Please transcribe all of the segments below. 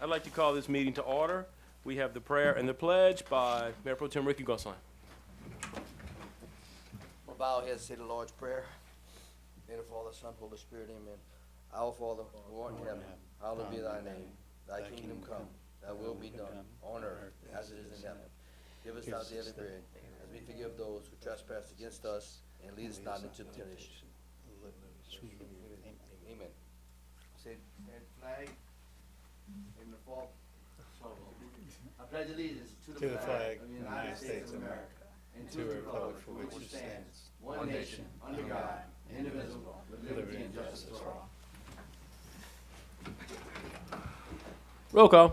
I'd like to call this meeting to order. We have the prayer and the pledge by Mayor Pro Tem Ricky Gonsalas. We'll bow our heads and say the Lord's Prayer. In the Father, Son, Holy Spirit, amen. Our Father, who art in heaven, hallowed be thy name. Thy kingdom come, thy will be done, on earth as it is in heaven. Give us our daily bread, as we forgive those who trespass against us, and lead us not into temptation. Amen. Say, flag, in the fall. I pledge allegiance to the flag of the United States of America, and to the republic for which it stands, one nation, under God, indivisible, with liberty and justice for all. Roll call.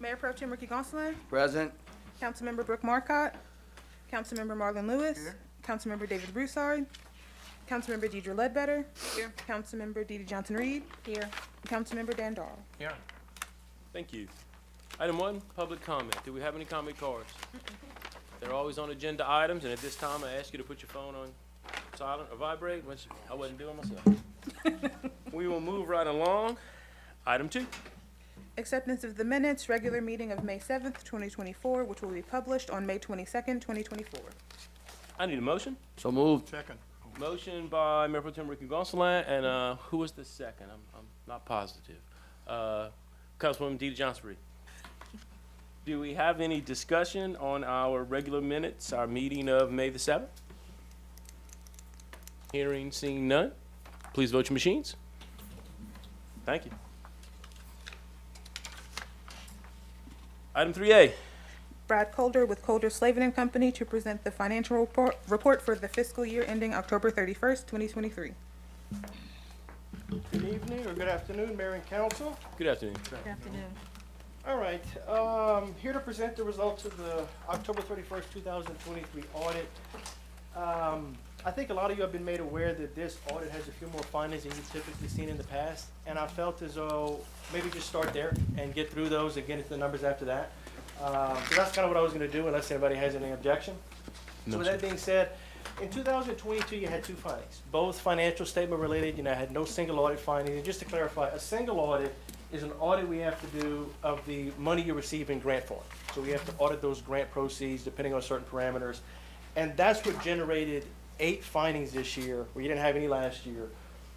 Mayor Pro Tem Ricky Gonsalas, Present. Councilmember Brooke Marcotte, Councilmember Marlon Lewis, Councilmember David Broussard, Councilmember Deidre Ledbetter, here. Councilmember DeeDee Johnson-Reed, here. Councilmember Dan Darrell. Here. Thank you. Item 1, public comment. Do we have any comment cards? They're always on agenda items, and at this time, I ask you to put your phone on silent or vibrate, which I wasn't doing myself. We will move right along. Item 2. Acceptance of the minutes, regular meeting of May 7th, 2024, which will be published on May 22nd, 2024. I need a motion. So moved. Second. Motion by Mayor Pro Tem Ricky Gonsalas, and who was the second? I'm not positive. Councilwoman DeeDee Johnson-Reed. Do we have any discussion on our regular minutes, our meeting of May the 7th? Hearing, seeing none. Please vote your machines. Thank you. Item 3A. Brad Colder with Colder Slavin and Company to present the financial report for the fiscal year ending October 31st, 2023. Good evening or good afternoon, Mayor and Council. Good afternoon. Good afternoon. All right, here to present the results of the October 31st, 2023 audit. I think a lot of you have been made aware that this audit has a few more findings than you've typically seen in the past, and I felt as though maybe just start there and get through those and get into the numbers after that. So that's kind of what I was going to do, unless anybody has any objection. No, So with sir. that being said, in 2022, you had two findings, both financial statement related. You know, I had no single audit findings. And just to clarify, a single audit is an audit we have to do of the money you receive in grant form. So we have to audit those grant proceeds depending on certain parameters. And that's what generated 8 findings this year, where you didn't have any last year.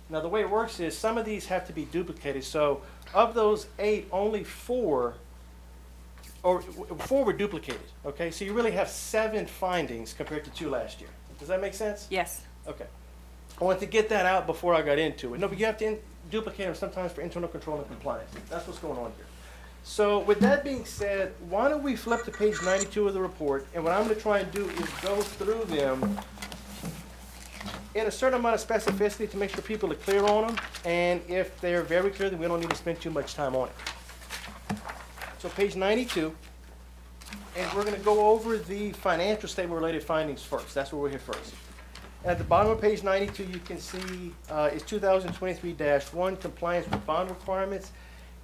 Now, the way it works is some of these have to be duplicated. So of those 8, only 4 were duplicated, okay? So you really have 7 findings compared to 2 last year. Does that make sense? Yes. Okay. I wanted to get that out before I got into it. No, but you have to duplicate them sometimes for internal control and compliance. That's what's going on here. So with that being said, why don't we flip to page 92 of the report, and what I'm going to try and do is go through them in a certain amount of specificity to make sure people are clear on them, and if they're very clear, then we don't need to spend too much time on it. So page 92, and we're going to go over the financial statement related findings first. That's where we're here first. At the bottom of page 92, you can see it's 2023-1, compliance with bond requirements.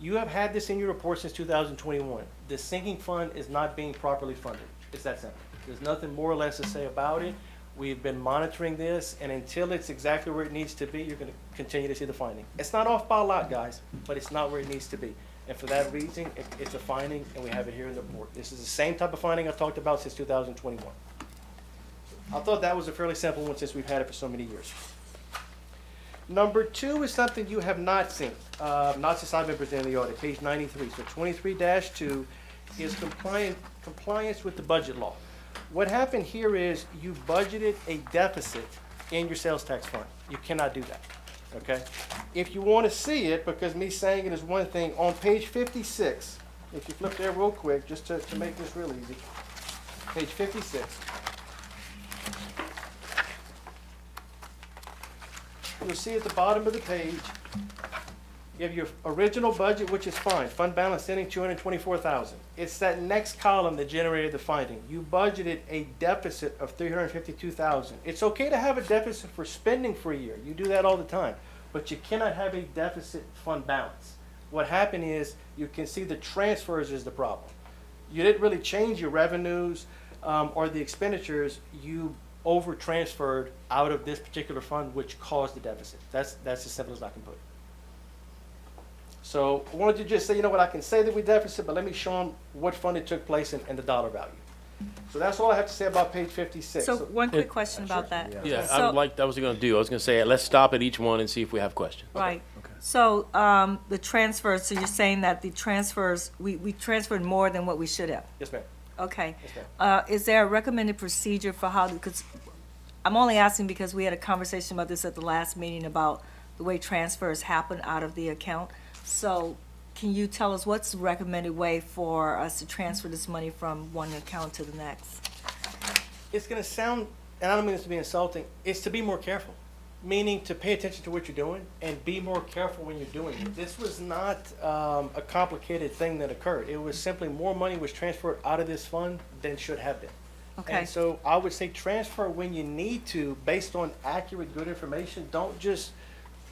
You have had this in your report since 2021. The sinking fund is not being properly funded. It's that simple. There's nothing more or less to say about it. We've been monitoring this, and until it's exactly where it needs to be, you're going to continue to see the finding. It's not off by a lot, guys, but it's not where it needs to be. And for that reason, it's a finding, and we have it here in the report. This is the same type of finding I've talked about since 2021. I thought that was a fairly simple one since we've had it for so many years. Number 2 is something you have not seen, not since I've been presenting the audit, page 93. So 23-2 is compliance with the budget law. What happened here is you budgeted a deficit in your sales tax fund. You cannot do that, okay? If you want to see it, because me saying it is one thing, on page 56, if you flip there real quick, just to make this real easy, page 56. You'll see at the bottom of the page, you have your original budget, which is fine. Fund balance ending $224,000. It's that next column that generated the finding. You budgeted a deficit of $352,000. It's okay to have a deficit for spending for a year. You do that all the time. But you cannot have a deficit fund balance. What happened is, you can see the transfers is the problem. You didn't really change your revenues or the expenditures. You over transferred out of this particular fund, which caused the deficit. That's as simple as I can put it. So I wanted to just say, you know what, I can say that we deficit, but let me show them what funding took place and the dollar value. So that's all I have to say about page 56. So one quick question about that. Yeah, So- I was gonna do, I was gonna say, let's stop at each one and see if we have questions. Right. So, the transfers, so you're saying that the transfers, we transferred more than what we should have? Yes, ma'am. Okay. Yes, ma'am. Is there a recommended procedure for how, because I'm only asking because we had a conversation about this at the last meeting about the way transfers happen out of the account. So can you tell us what's the recommended way for us to transfer this money from one account to the next? It's going to sound, and I don't mean this to be insulting, it's to be more careful, meaning to pay attention to what you're doing and be more careful when you're doing it. This was not a complicated thing that occurred. It was simply more money was transferred out of this fund than should have been. Okay, And so I would say transfer when you need to, based on accurate, good information. Don't just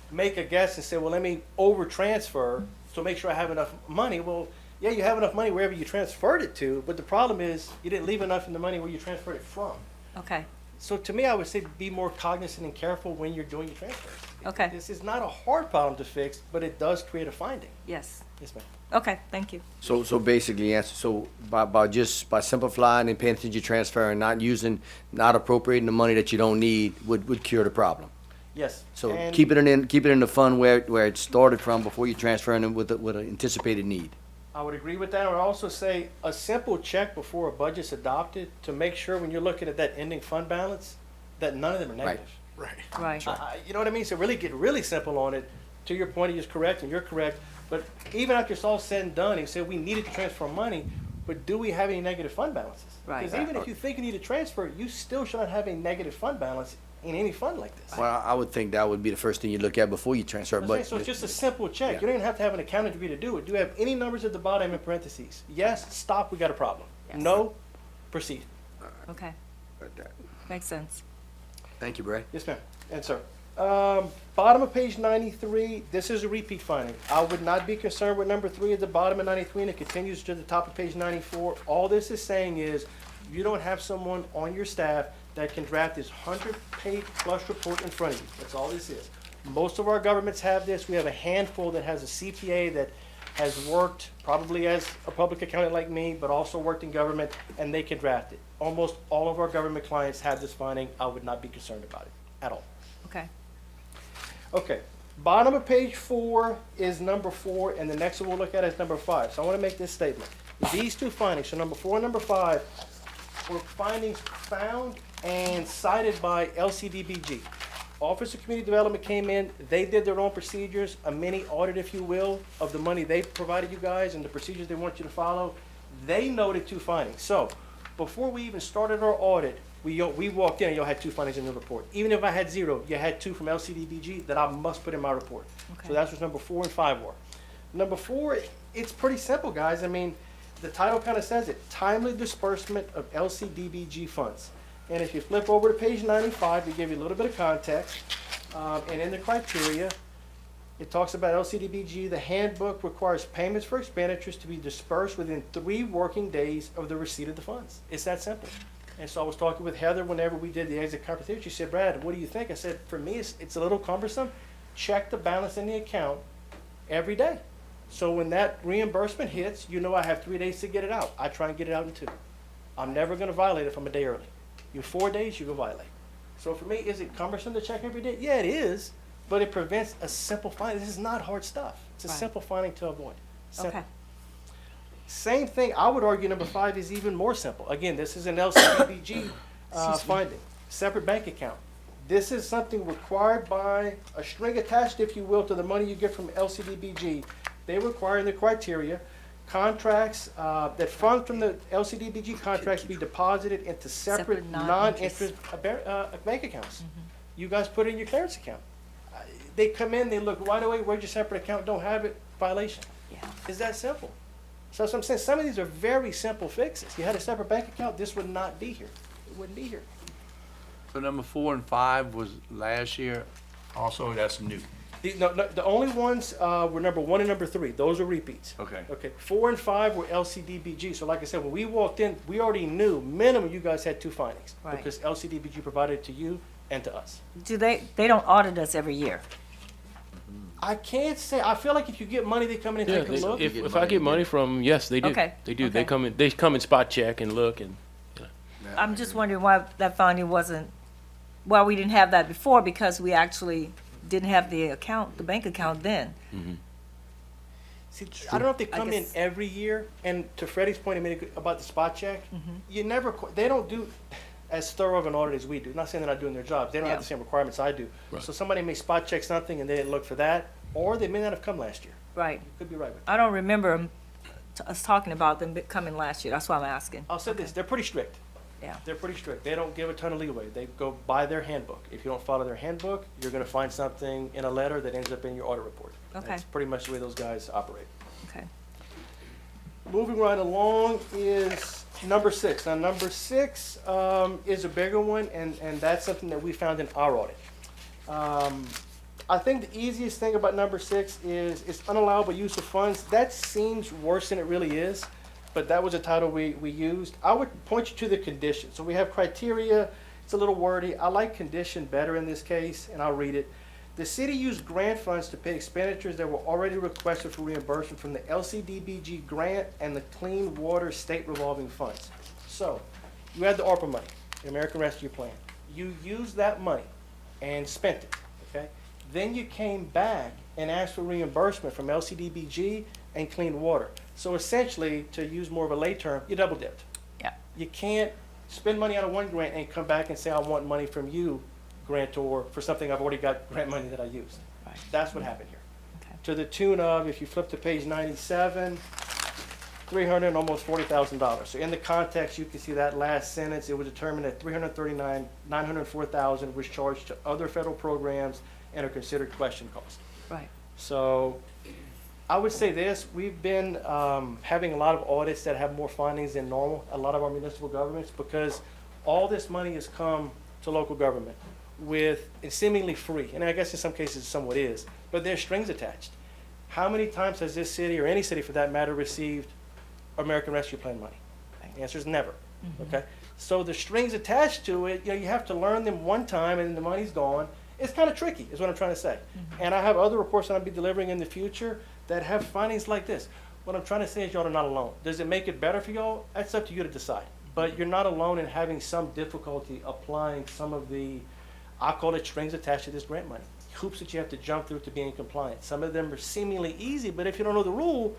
make a guess and say, well, let me over-transfer to make sure I have enough money. Well, yeah, you have enough money wherever you transferred it to, but the problem is you didn't leave enough in the money where you transferred it from. okay, So to me, I would say be more cognizant and careful when you're doing your transfers. okay, This is not a hard problem to fix, but it does create a finding. yes. Yes, ma'am. Okay, thank you. So basically, answer, so by simplifying and paying attention to your transfer and not appropriating the money that you don't need would cure the problem. Yes. So and- keep it in the fund where it started from before you transfer it with an anticipated need. I would agree with that. I would also say a simple check before a budget's adopted to make sure when you're looking at that ending fund balance, that none of them are negative. Right, You know what I mean? So really get really simple on it. To your point, he is correct and you're correct. But even after it's all said and done, he said we needed to transfer money, but do we have any negative fund balances? Right. Because even if you think you need to transfer, you still shouldn't have a negative fund balance in any fund like this. Well, I would think that would be the first thing you look at before you transfer, I'm saying, but. so it's just a simple check. You don't even have to have an accounting degree to do it. Do you have any numbers at the bottom in parentheses? Yes, stop, we got a problem. Yes. No, proceed. okay, makes sense. Thank you, Bray. Yes, ma'am. And sir. Bottom of page 93, this is a repeat finding. I would not be concerned with number 3 at the bottom of 93, and it continues to the top of page 94. All this is saying is you don't have someone on your staff that can draft this 100-page plus report in front of you. That's all this is. Most of our governments have this. We have a handful that has a CPA that has worked probably as a public accountant like me, but also worked in government, and they can draft it. Almost all of our government clients have this finding. I would not be concerned about it at all. Okay, Okay, bottom of page 4 is number 4, and the next one we'll look at is number 5. So I want to make this statement. These two findings, so number 4 and number 5, were findings found and cited by LCDBG. Office of Community Development came in, they did their own procedures, a mini audit, if you will, of the money they provided you guys and the procedures they want you to follow. They noted 2 findings. So before we even started our audit, we walked in and y'all had 2 findings in the report. Even if I had 0, you had 2 from LCDBG that I must put in my report. Okay. So that's what number 4 and 5 were. Number 4, it's pretty simple, guys. I mean, the title kind of says it, timely disbursement of LCDBG funds. And if you flip over to page 95, we give you a little bit of context. And in the criteria, it talks about LCDBG. The handbook requires payments for expenditures to be dispersed within 3 working days of the receipt of the funds. It's that simple. And so I was talking with Heather whenever we did the exit competition. She said, Brad, what do you think? I said, for me, it's a little cumbersome. Check the balance in the account every day. So when that reimbursement hits, you know I have 3 days to get it out. I try and get it out in 2. I'm never going to violate if I'm a day early. You 4 days, you go violate. So for me, is it cumbersome to check every day? Yeah, it is, but it prevents a simple finding. This is not hard stuff. It's a Right. simple finding to avoid. Simple. okay, Same thing, I would argue number 5 is even more simple. Again, this is an LCDBG finding, separate bank account. This is something required by a string attached, if you will, to the money you get from LCDBG. They require in the criteria, contracts, that funds from the LCDBG contracts be deposited into separate Separate non-interest. non-interest bank accounts. You guys put it in your clearance account. They come in, they look right away, where's your separate account, don't have it, violation. yeah, It's that simple. So that's what I'm saying, some of these are very simple fixes. You had a separate bank account, this would not be here. It wouldn't be here. So number 4 and 5 was last year, also that's new. The only ones were number 1 and number 3. Those are repeats. Okay. Okay, 4 and 5 were LCDBG. So like I said, when we walked in, we already knew minimum you guys had 2 findings. Right. Because LCDBG provided it to you and to us. do they don't audit us every year? I can't say, I feel like if you get money, they come in and Yeah, take a look. if I get money from them, yes, they do. Okay, They do. okay. They come and spot check and look and, I'm just wondering why that finding wasn't, why we didn't have that before, because we actually didn't have the account, the bank account then. See, I don't know if they I come in guess- every year, and to Freddie's point a minute ago about the spot check, you never, they don't do as thorough of an audit as we do. Not saying they're not doing their jobs, they don't have Yeah. the same requirements I do. Right. So somebody may spot check something and they didn't look for that, or they may not have come last year. Right. You could be right with I don't remember us talking about them coming last year. That's why I'm asking. I'll say this, they're pretty strict. Yeah. They're pretty strict. They don't give a ton of leeway. They go by their handbook. If you don't follow their handbook, you're gonna find something in a letter that ends up in your audit report. Okay. That's pretty much the way those guys operate. Okay. Moving right along is number 6. Now, number 6 is a bigger one, and that's something that we found in our audit. I think the easiest thing about number 6 is it's unallowable use of funds. That seems worse than it really is, but that was a title we used. I would point you to the condition. So we have criteria. It's a little wordy. I like condition better in this case, and I'll read it. The city used grant funds to pay expenditures that were already requested for reimbursement from the LCDBG grant and the Clean Water State Revolving Funds. So, you had the ARPA money, the American Rescue Plan. You used that money and spent it, okay? Then you came back and asked for reimbursement from LCDBG and Clean Water. So essentially, to use more of a lay term, you double dipped. Yeah. You can't spend money out of one grant and come back and say, I want money from you, grantor, for something I've already got grant money that I used. Right. That's what happened here. Okay. To the tune of, if you flip to page 97, $300 and almost $40,000. So in the context, you can see that last sentence, it was determined that $339,904,000 was charged to other federal programs and are considered question costs. Right. So I would say this, we've been having a lot of audits that have more findings than normal, a lot of our municipal governments, because all this money has come to local government with, it's seemingly free, and I guess in some cases it somewhat is, but there's strings attached. How many times has this city, or any city for that matter, received American Rescue Plan money? The answer is never, okay? So the strings attached to it, you know, you have to learn them one time and the money's gone. It's kind of tricky, is what I'm trying to say. And I have other reports that I'll be delivering in the future that have findings like this. What I'm trying to say is y'all are not alone. Does it make it better for y'all? That's up to you to decide. But you're not alone in having some difficulty applying some of the, I call it strings attached to this grant money. Hoops that you have to jump through to be in compliance. Some of them are seemingly easy, but if you don't know the rule,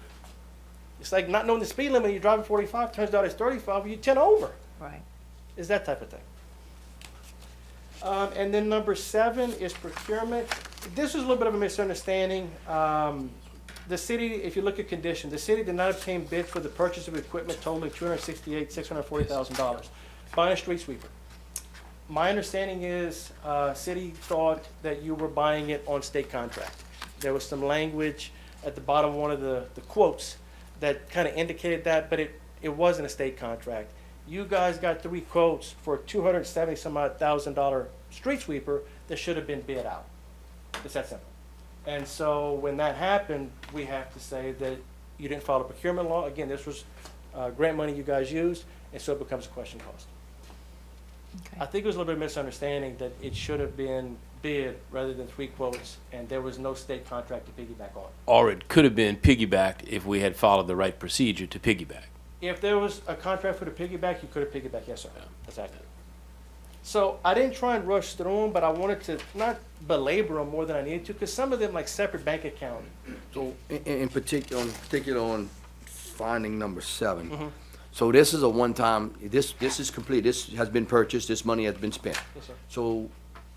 it's like not knowing the speed limit, you're driving 45, turns out it's 35, you 10 over. Right. Is that type of thing. And then number 7 is procurement. This was a little bit of a misunderstanding. The city, if you look at condition, the city did not obtain bids for the purchase of equipment totaling $268,640,000. Buying a street sweeper. My understanding is, city thought that you were buying it on state contract. There was some language at the bottom of one of the quotes that kind of indicated that, but it wasn't a state contract. You guys got 3 quotes for a $270,000 street sweeper that should have been bid out. It's that simple. And so when that happened, we have to say that you didn't follow procurement law. Again, this was grant money you guys used, and so it becomes a question cost. I Okay. think it was a little bit of misunderstanding that it should have been bid rather than 3 quotes, and there was no state contract to piggyback on. or it could have been piggybacked if we had followed the right procedure to piggyback. If there was a contract for the piggyback, you could have piggybacked, yes, sir. Yeah. That's accurate. So I didn't try and rush through them, but I wanted to not belabor them more than I needed to, because some of them like separate bank account. So in particular on finding number 7. Mhm. So this is a one-time, this is complete, this has been purchased, this money has been spent. Yes, sir. So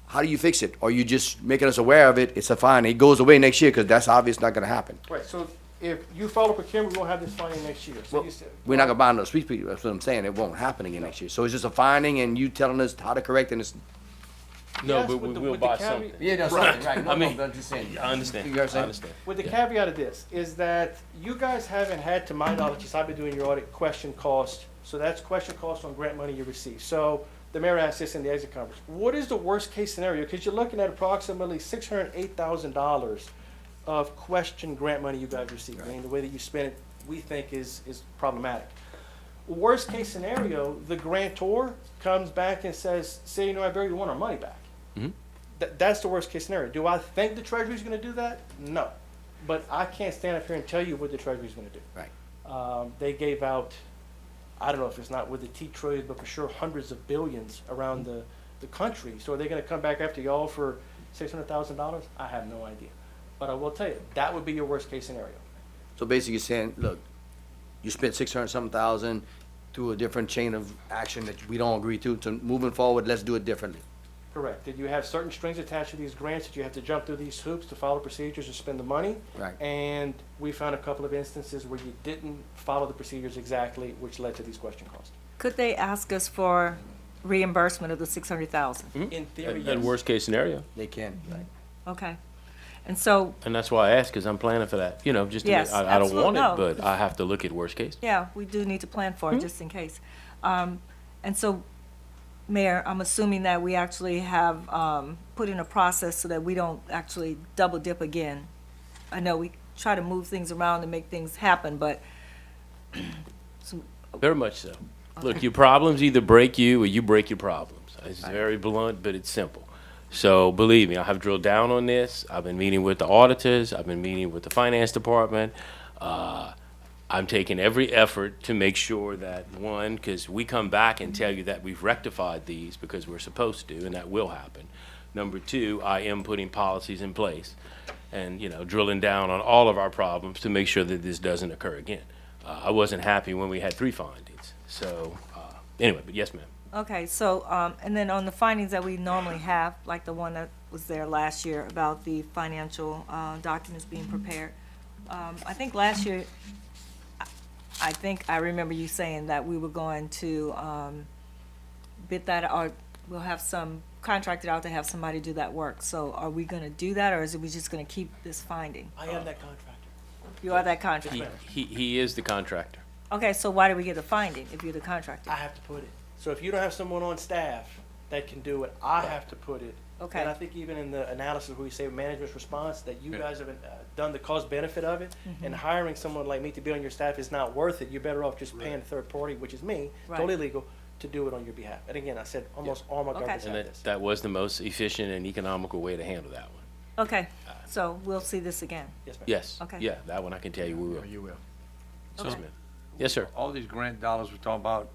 how do you fix it? Are you just making us aware of it? It's a fine, it goes away next year, because that's obvious not gonna happen. Right, so if you follow procurement, we won't have this finding next year. So Well, you said, we're not gonna buy no street sweeper, that's what I'm saying, it won't happen again next year. So it's just a finding and you telling us how to correct it, and it's. No, Yes, but with we the- will with the buy caveat- something. Yeah, that's Right. right, I mean, I'm just saying. I understand, You know what I'm I saying? understand. with the Yeah. caveat of this, is that you guys haven't had, to my knowledge, since I've been doing your audit, question cost. So that's question cost on grant money you receive. So the mayor asked this in the exit conference. What is the worst case scenario? Because you're looking at approximately $608,000 of question grant money you guys received. I mean, the way that you spend it, we think is problematic. Worst case scenario, the grantor comes back and says, say, you know, Iberia, we want our money back. Mhm. That's the worst case scenario. Do I think the Treasury's gonna do that? No. But I can't stand up here and tell you what the Treasury's gonna do. Right. They gave out, I don't know if it's not with the T trillion, but for sure hundreds of billions around the country. So are they gonna come back after y'all for $600,000? I have no idea. But I will tell you, that would be your worst case scenario. So basically you're saying, look, you spent 600-something thousand through a different chain of action that we don't agree to, moving forward, let's do it differently. Correct. Did you have certain strings attached to these grants that you have to jump through these hoops to follow procedures and spend the money? Right. And we found a couple of instances where you didn't follow the procedures exactly, which led to these question costs. Could they ask us for reimbursement of the 600,000? In theory, At yes. worst case scenario. They can, right? Okay. And so, And that's why I asked, because I'm planning for that, you know, just to, Yes, I don't want absolute- it, but I have to look at worst case. yeah, we do need to plan for it, just in case. And so, Mayor, I'm assuming that we actually have put in a process so that we don't actually double dip again. I know we try to move things around and make things happen, but Very much so. Look, your problems either break you or you break your problems. It's very blunt, but it's simple. So believe me, I have drilled down on this. I've been meeting with the auditors. I've been meeting with the finance department. I'm taking every effort to make sure that, one, because we come back and tell you that we've rectified these because we're supposed to, and that will happen. Number two, I am putting policies in place and, you know, drilling down on all of our problems to make sure that this doesn't occur again. I wasn't happy when we had 3 findings. So, anyway, but yes, ma'am. okay, so, and then on the findings that we normally have, like the one that was there last year about the financial documents being prepared, I think last year, I think I remember you saying that we were going to bid that, or we'll have some contracted out to have somebody do that work. So are we gonna do that, or is it we just gonna keep this finding? I am that contractor. You are that contractor? He is the contractor. Okay, so why do we get a finding if you're the contractor? I have to put it. So if you don't have someone on staff that can do it, I have to put it. Okay. And I think even in the analysis where we say management's response, that you guys have done the cost benefit of it, and hiring someone like me to be on your staff is not worth it. You're better off just paying a third party, which is me, Right. totally legal, to do it on your behalf. And again, I said almost all my Okay. governments And have that, this. that was the most efficient and economical way to handle that one. Okay, so we'll see this again. Yes, ma'am. Yes. Okay. Yeah, that one I can tell you we will. You will. Yes, Okay. ma'am. Yes, sir. All these grant dollars we're talking about,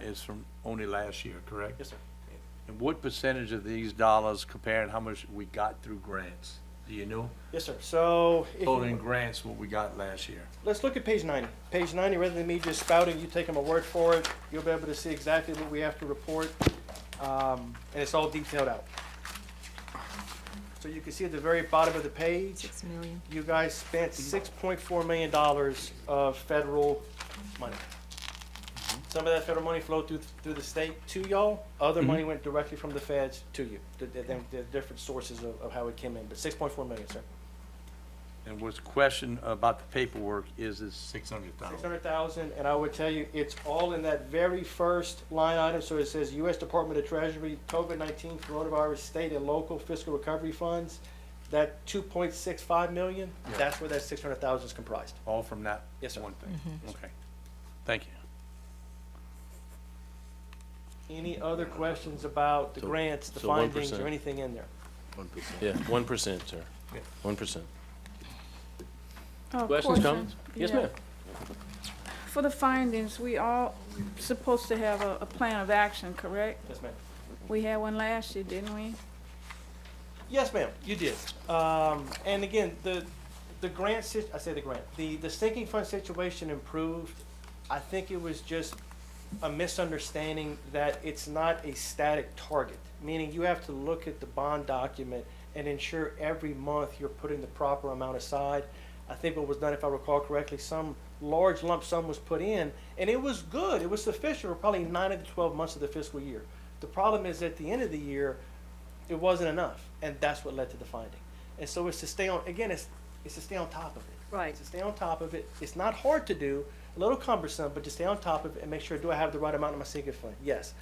is from only last year, correct? Yes, sir. And what percentage of these dollars compared how much we got through grants? Do you know? Yes, sir. So if Total in you, grants, what we got last year? let's look at page 90. Page 90, rather than me just spouting, you take my word for it, you'll be able to see exactly what we have to report, and it's all detailed out. So you can see at the very bottom of the page, 6 million. you guys spent $6.4 million of federal money. Some of that federal money flowed through the state to y'all. Other money went directly from the feds to you. The different sources of how it came in, but 6.4 million, sir. And what's the question about the paperwork is 600,000. 600,000, and I would tell you, it's all in that very first line item. So it says U.S. Department of Treasury, COVID-19 coronavirus state and local fiscal recovery funds. That 2.65 million, Yeah. that's where that 600,000 is comprised. All from that Yes, sir. one thing? Okay. Thank you. Any other questions about the So- grants, the so findings, 1%. or anything in there? Yeah, 1%, sir. Yeah. 1%. Oh, Questions, question. comments? Yes, Yeah. ma'am. For the findings, we all supposed to have a plan of action, correct? Yes, ma'am. We had one last year, didn't we? Yes, ma'am, you did. And again, the grant, I say the grant, the sinking fund situation improved. I think it was just a misunderstanding that it's not a static target, meaning you have to look at the bond document and ensure every month you're putting the proper amount aside. I think what was done, if I recall correctly, some large lump sum was put in, and it was good, it was sufficient for probably 9 of the 12 months of the fiscal year. The problem is at the end of the year, it wasn't enough, and that's what led to the finding. And so it's to stay on, again, it's to stay on top of it. Right. It's to stay on top of it. It's not hard to do, a little cumbersome, but to stay on top of it and make sure, do I have the right amount in my sinking fund? Yes.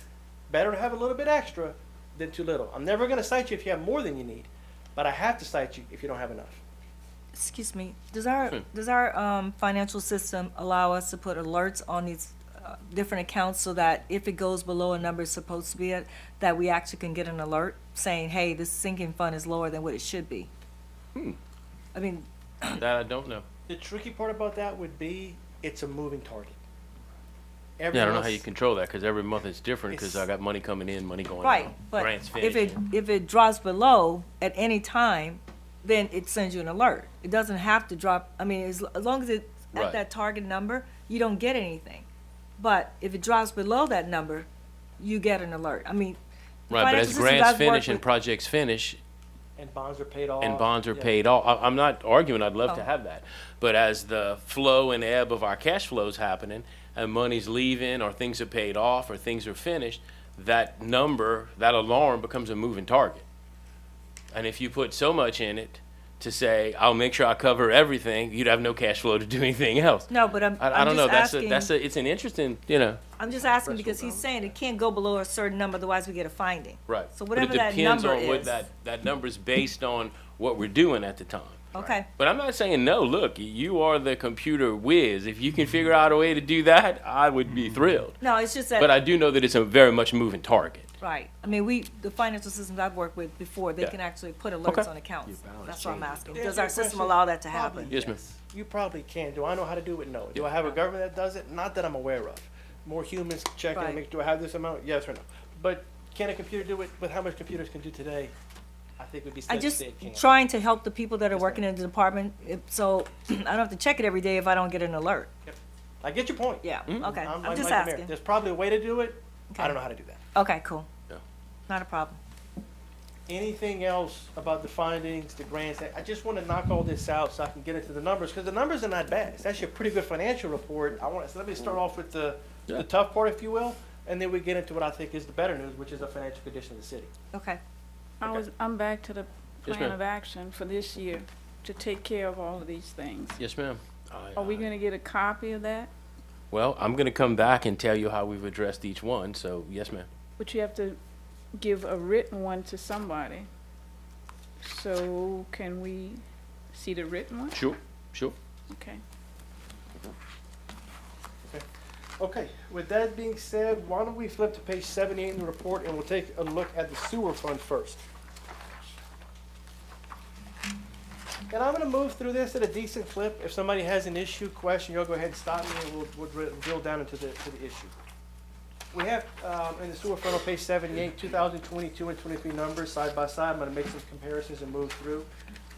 Better to have a little bit extra than too little. I'm never gonna cite you if you have more than you need, but I have to cite you if you don't have enough. Excuse me, does our financial system allow us to put alerts on these different accounts so that if it goes below a number it's supposed to be at, that we actually can get an alert saying, hey, this sinking fund is lower than what it should be? I mean, That I don't know. The tricky part about that would be, it's a moving target. Yeah, I don't know how Everyone's- you control that, because every month it's different, because I It's- got money coming in, money going right, out. but Grants if finishing. if it drops below at any time, then it sends you an alert. It doesn't have to drop, I mean, as long as it's Right. at that target number, you don't get anything. But if it drops below that number, you get an alert. I mean, the Right, but financial as systems grants I've worked finish and with- projects finish, And bonds are paid off. and bonds are Yeah. paid off. I'm not arguing, I'd love to Oh. have that. But as the flow and ebb of our cash flow's happening, and money's leaving, or things are paid off, or things are finished, that number, that alarm becomes a moving target. And if you put so much in it to say, I'll make sure I cover everything, you'd have no cash flow to do anything else. No, but I'm I don't know, just it's an interesting, you know, I'm just asking because he's saying it can't go below a certain number, otherwise we get a finding. right. So But it whatever that depends number on what is. that number's based on what we're doing at the time. Okay, But I'm not saying no. Look, you are the computer whiz. If you can figure out a way to do that, I would be thrilled. no, it's just that. But I do know that it's a very much moving target. Right. I mean, the financial systems I've worked with before, they Yeah. can actually put Okay. alerts on accounts. That's what I'm asking. To Does answer our your system question, allow that to probably happen? Yes, ma'am. You probably can. Do I know how to do it? No. Do I have a government that does it? Not that I'm aware of. More humans checking Right. and make, do I have this amount? Yes or no? But can a computer do it? With how much computers can do today, I think would be I safe to just say it can. trying to help the people that are Yes, working in the department, so I don't have to check it every day if I don't get an alert. I get your point. Yeah, Mm-hmm. okay. I'm I'm just like the mayor. asking. There's probably a way to do it. Okay. I don't know how to do that. Okay, cool. Yeah. Not a problem. Anything else about the findings, the grants? I just want to knock all this out so I can get into the numbers, because the numbers are not bad. It's actually a pretty good financial report. So let me start off with the Yeah. tough part, if you will, and then we get into what I think is the better news, which is the financial condition of the city. Okay. I'm back to the Yes, plan ma'am. of action for this year to take care of all of these things. Yes, ma'am. Are we gonna get a copy of that? Well, I'm going to come back and tell you how we've addressed each one. So, yes, ma'am. But you have to give a written one to somebody. So can we see the written one? Sure, sure. Okay. Okay, with that being said, why don't we flip to page 78 in the report, and we'll take a look at the sewer fund first. And I'm gonna move through this at a decent clip. If somebody has an issue, question, you'll go ahead and stop me, and we'll drill down into the issue. We have, in the sewer fund on page 78, 2022 and 23 numbers side by side. I'm gonna make some comparisons and move through.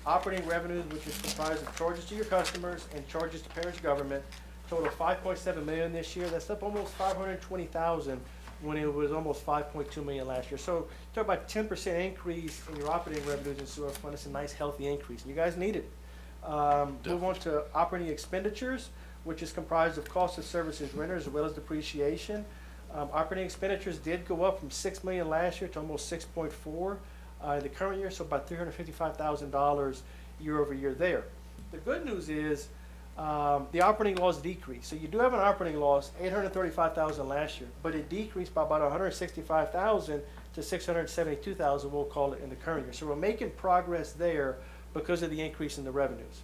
Operating revenues, which is comprised of charges to your customers and charges to parish government, total 5.7 million this year. That's up almost 520,000 when it was almost 5.2 million last year. So talk about 10% increase in your operating revenues in sewer fund. It's a nice healthy increase, and you guys need it. Move on to operating expenditures, which is comprised of cost of services rendered as well as depreciation. Operating expenditures did go up from 6 million last year to almost 6.4 the current year, so about $355,000 year over year there. The good news is the operating loss decreased. So you do have an operating loss, 835,000 last year, but it decreased by about 165,000 to 672,000, we'll call it, in the current year. So we're making progress there because of the increase in the revenues.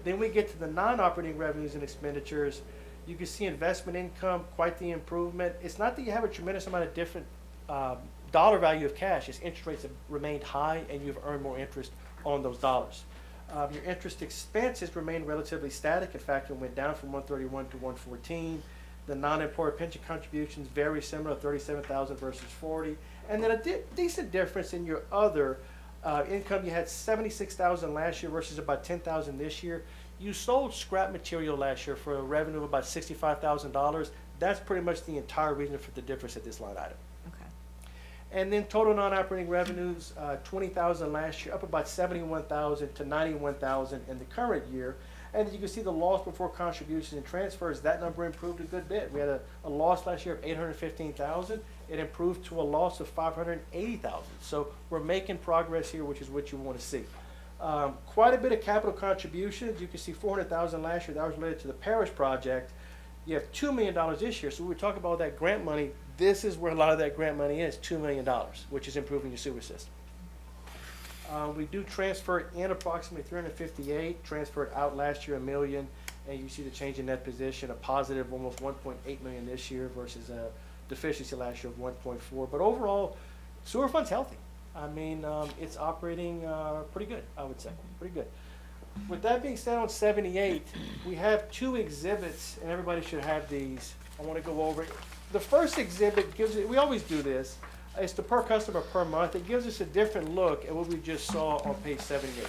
Then we get to the non-operating revenues and expenditures. You can see investment income, quite the improvement. It's not that you have a tremendous amount of different dollar value of cash. It's interest rates have remained high, and you've earned more interest on those dollars. Your interest expenses remain relatively static. In fact, it went down from 131 to 114. The non-employer pension contributions very similar, 37,000 versus 40. And then a decent difference in your other income. You had 76,000 last year versus about 10,000 this year. You sold scrap material last year for a revenue of about $65,000. That's pretty much the entire reason for the difference at this line item. Okay. And then total non-operating revenues, 20,000 last year, up about 71,000 to 91,000 in the current year. And you can see the loss before contributions and transfers, that number improved a good bit. We had a loss last year of 815,000. It improved to a loss of 580,000. So we're making progress here, which is what you want to see. Quite a bit of capital contributions. You can see 400,000 last year. That was related to the parish project. You have $2 million this year. So we were talking about that grant money. This is where a lot of that grant money is, $2 million, which is improving your sewer system. We do transfer in approximately 358, transferred out last year $1 million, and you see the change in net position, a positive almost 1.8 million this year versus a deficiency last year of 1.4. But overall, sewer fund's healthy. I mean, it's operating pretty good, I would say, pretty good. With that being said, on 78, we have two exhibits, and everybody should have these. I want to go over it. The first exhibit gives it, we always do this, it's the per customer per month. It gives us a different look at what we just saw on page 78.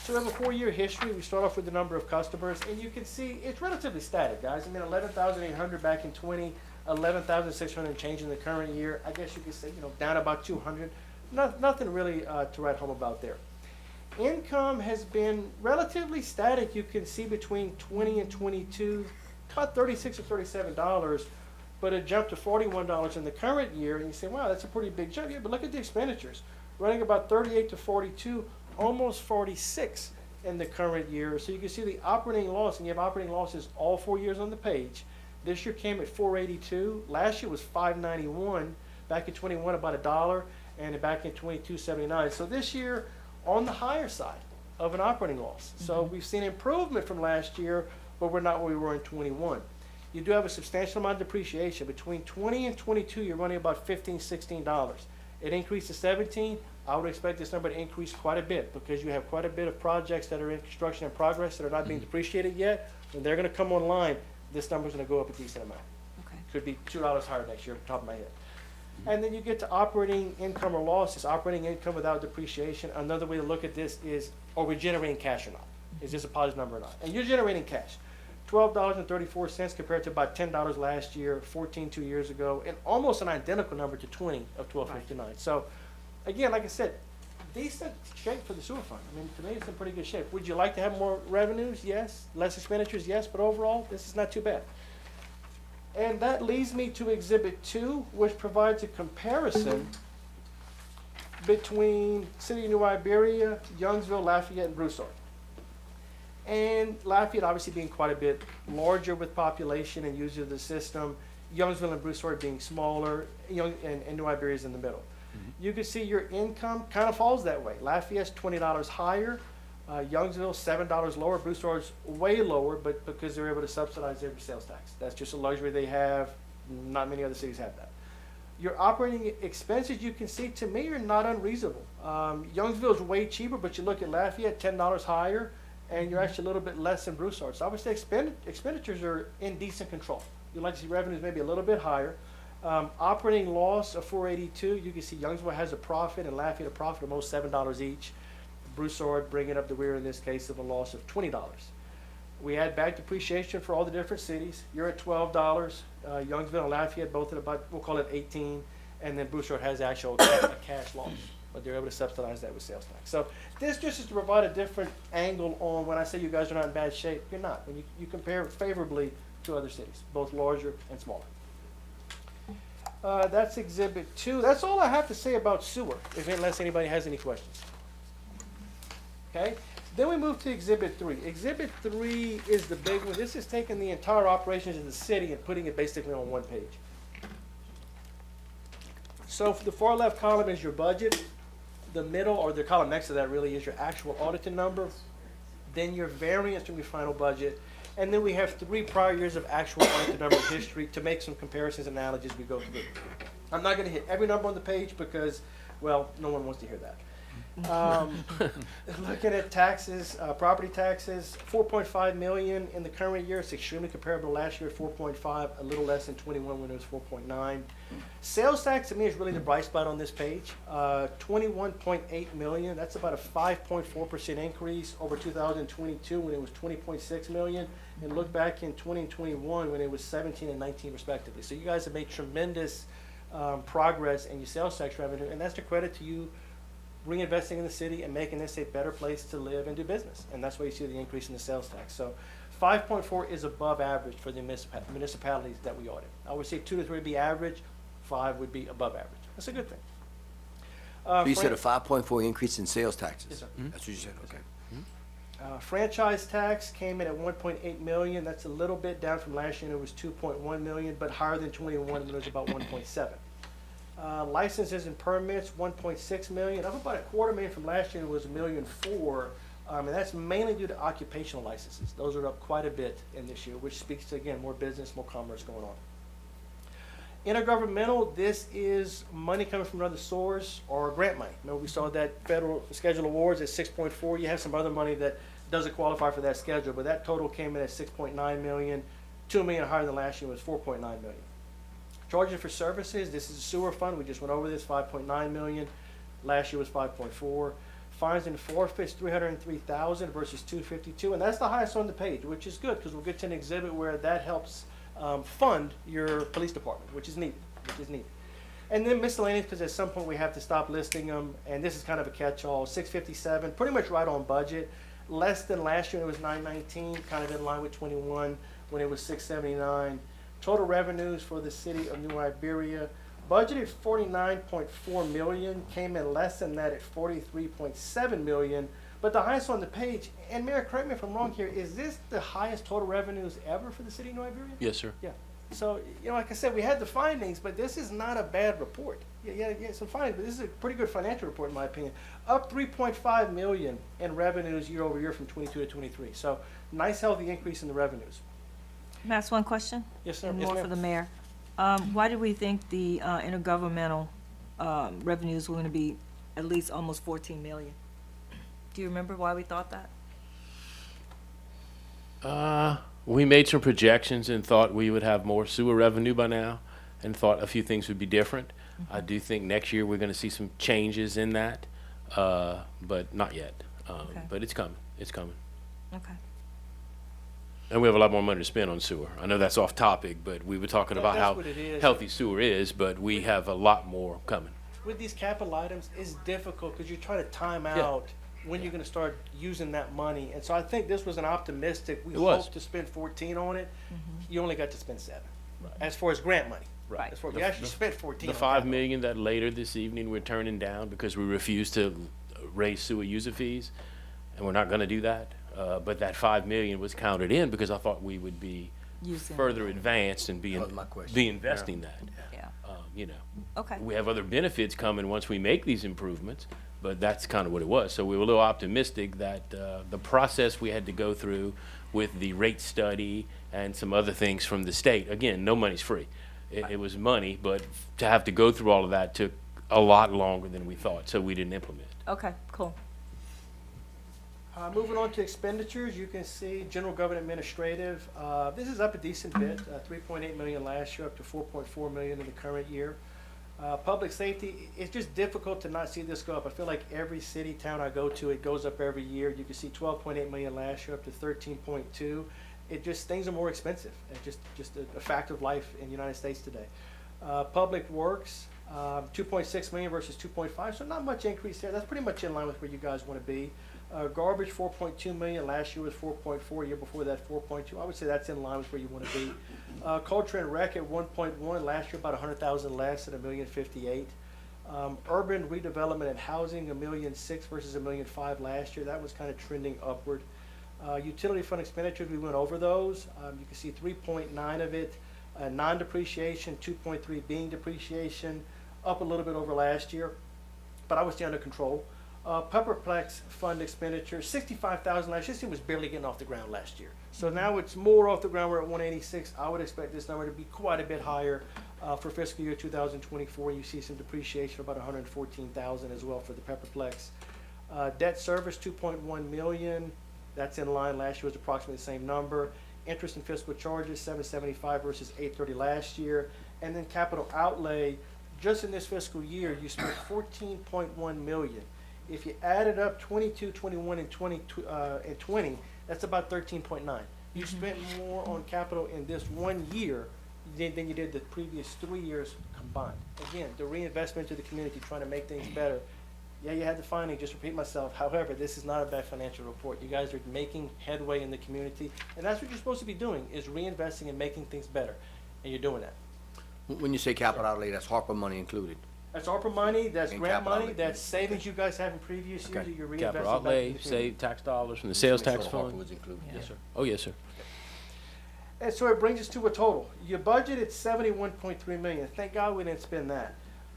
So we have a 4-year history. We start off with the number of customers, and you can see it's relatively static, guys. I mean, 11,800 back in 20, 11,600 and change in the current year. I guess you could say, down about 200. Nothing really to write home about there. Income has been relatively static. You can see between 20 and 22, about $36 or $37, but it jumped to $41 in the current year. And you say, wow, that's a pretty big jump. Yeah, but look at the expenditures, running about 38 to 42, almost 46 in the current year. So you can see the operating loss, and you have operating losses all 4 years on the page. This year came at 482. Last year was 591. Back in 21, about $1, and back in 22, 79. So this year, on the higher side of an operating loss. So we've seen improvement from last year, but we're not where we were in 21. You do have a substantial amount of depreciation. Between 20 and 22, you're running about $15, $16. It increased to 17. I would expect this number to increase quite a bit because you have quite a bit of projects that are in construction and progress that are not being depreciated yet. When they're going to come online, this number's going to go up a decent amount. Okay. Could be $2 higher next year, off the top of my head. And then you get to operating income or losses, operating income without depreciation. Another way to look at this is, are we generating cash or not? Is this a positive number or not? And you're generating cash. $12.34 compared to about $10 last year, 14 2 years ago, and almost an identical number to 20 of $12.59. So, again, like I said, decent shape for the sewer fund. I mean, to me, it's in pretty good shape. Would you like to have more revenues? Yes. Less expenditures? Yes. But overall, this is not too bad. And that leads me to Exhibit 2, which provides a comparison between City of New Iberia, Youngsville, Lafayette, and Broussard. And Lafayette obviously being quite a bit larger with population and users of the system, Youngsville and Broussard being smaller, and New Iberia is in the middle. You can see your income kind of falls that way. Lafayette's $20 higher, Youngsville $7 lower, Broussard's way lower, but because they're able to subsidize their sales tax. That's just a luxury they have. Not many other cities have that. Your operating expenses, you can see, to me, are not unreasonable. Youngsville's way cheaper, but you look at Lafayette, $10 higher, and you're actually a little bit less than Broussard. So I would say expenditures are in decent control. You'd like to see revenues maybe a little bit higher. Operating loss of $482, you can see Youngsville has a profit and Lafayette a profit of almost $7 each. Broussard bringing up the rear in this case of a loss of $20. We add back depreciation for all the different cities. You're at $12. Youngsville and Lafayette both at about, we'll call it 18, and then Broussard has actual a cash loss, but they're able to subsidize that with sales tax. So this just is to provide a different angle on when I say you guys are not in bad shape. You're not. When you compare favorably to other cities, both larger and smaller. That's Exhibit 2. That's all I have to say about sewer, unless anybody has any questions. Okay, then we move to Exhibit 3. Exhibit 3 is the big one. This is taking the entire operations of the city and putting it basically on one page. So for the far left column is your budget. The middle, or the column next to that really, is your actual audited number. Then your variance from your final budget. And then we have 3 prior years of actual audited number history to make some comparisons and analogies as we go through. I'm not going to hit every number on the page because, well, no one wants to hear that. Looking at taxes, property taxes, $4.5 million in the current year. It's extremely comparable to last year at 4.5, a little less than 21 when it was 4.9. Sales tax to me is really the bright spot on this page. 21.8 million. That's about a 5.4% increase over 2022 when it was 20.6 million. And look back in 20 and 21 when it was 17 and 19 respectively. So you guys have made tremendous progress in your sales tax revenue, and that's the credit to you reinvesting in the city and making this a better place to live and do business. And that's why you see the increase in the sales tax. So 5.4 is above average for the municipalities that we audit. I would say 2 to 3 would be average, 5 would be above average. That's a good thing. So you said a 5.4 increase in sales taxes? Yes, sir. That's what you said, okay. Franchise tax came in at 1.8 million. That's a little bit down from last year. It was 2.1 million, but higher than 21 when it was about 1.7. Licenses and permits, 1.6 million, up about $250,000 from last year. It was $1.4 million. And that's mainly due to occupational licenses. Those are up quite a bit in this year, which speaks to, again, more business, more commerce going on. Intergovernmental, this is money coming from another source or grant money. Remember, we saw that federal schedule awards at 6.4. You have some other money that doesn't qualify for that schedule, but that total came in at 6.9 million, 2 million higher than last year, was 4.9 million. Charging for services, this is a sewer fund. We just went over this, 5.9 million. Last year was 5.4. Fines and forfeits, 303,000 versus 252, and that's the highest on the page, which is good because we'll get to an exhibit where that helps fund your police department, which is neat, And then miscellaneous, because at some point we have to stop listing them, and this is kind of a catch-all. 657, pretty much right on budget. Less than last year, it was 919, kind of in line with 21 when it was 679. Total revenues for the city of New Iberia, budgeted 49.4 million, came in less than that at 43.7 million. But the highest on the page, and Mayor, correct me if I'm wrong here, is this the highest total revenues ever for the city of New Iberia? Yes, sir. Yeah. So, like I said, we had the findings, but this is not a bad report. Yeah, some findings, but this is a pretty good financial report in my opinion. Up 3.5 million in revenues year over year from 22 to 23. So, nice healthy increase in the revenues. Can I ask one question? Yes, sir. And Yes, more ma'am. for the mayor. Why did we think the intergovernmental revenues were going to be at least almost 14 million? Do you remember why we thought that? We made some projections and thought we would have more sewer revenue by now and thought a few things would be different. I do think next year we're going to see some changes in that, but not yet. Okay. But it's coming. It's coming. Okay. And we have a lot more money to spend on sewer. I know that's off topic, but we were talking about That's how what it is. healthy sewer is, but we have a lot more coming. With these capital items, it's difficult because you're trying to time Yeah. out when you're going to start using that money. And so I think this was an optimistic, we It was. hoped to spend 14 on it. You only got to spend 7. As far as grant money. Right. As far, The- you actually the- spent 14 The on 5 capital. million that later this evening we're turning down because we refuse to raise sewer user fees, and we're not gonna do that. But that 5 million was counted in because I thought we would be Using. further advanced and That was my question. be investing that. Yeah. You know, Okay. we have other benefits coming once we make these improvements, but that's kind of what it was. So we were a little optimistic that the process we had to go through with the rate study and some other things from the state, again, no money's free. It was money, but to have to go through all of that took a lot longer than we thought, so we didn't implement it. Okay, cool. Moving on to expenditures, you can see general government administrative. This is up a decent bit, 3.8 million last year, up to 4.4 million in the current year. Public safety, it's just difficult to not see this go up. I feel like every city, town I go to, it goes up every year. You can see 12.8 million last year, up to 13.2. It just, things are more expensive. It's just a fact of life in the United States today. Public works, 2.6 million versus 2.5, so not much increase there. That's pretty much in line with where you guys want to be. Garbage, 4.2 million. Last year was 4.4. Year before that, 4.2. I would say that's in line with where you want to be. Culture and rec at 1.1. Last year, about 100,000 less at 1,058,000. Urban redevelopment and housing, 1,006,000 versus 1,005,000 last year. That was kind of trending upward. Utility fund expenditures, we went over those. You can see 3.9 of it, non-depreciation, 2.3 being depreciation, up a little bit over last year, but I would stay under control. Pepperplex fund expenditure, 65,000 last year. It was barely getting off the ground last year. So now it's more off the ground. We're at 186. I would expect this number to be quite a bit higher for fiscal year 2024. You see some depreciation of about 114,000 as well for the Pepperplex. Debt service, 2.1 million. That's in line. Last year was approximately the same number. Interest and fiscal charges, 775 versus 830 last year. And then capital outlay, just in this fiscal year, you spent 14.1 million. If you added up 22, 21, and 20, that's about 13.9. You spent more on capital in this 1 year than you did the previous 3 years combined. Again, the reinvestment to the community, trying to make things better. Yeah, you had the finding, just repeat myself. However, this is not a bad financial report. You guys are making headway in the community, and that's what you're supposed to be doing, is reinvesting and making things better, and you're doing that. When you say capital outlay, that's Harper money included. That's ARPA money, that's And grant capital money, outlay. that's savings you guys have in previous years Okay. that you're reinvesting Capital back in outlay, the community. save tax dollars from the sales Make tax sure Harper fund. was included. Yes, sir. Oh, yes, sir. And so it brings us to a total. Your budget is 71.3 million. Thank God we didn't spend that.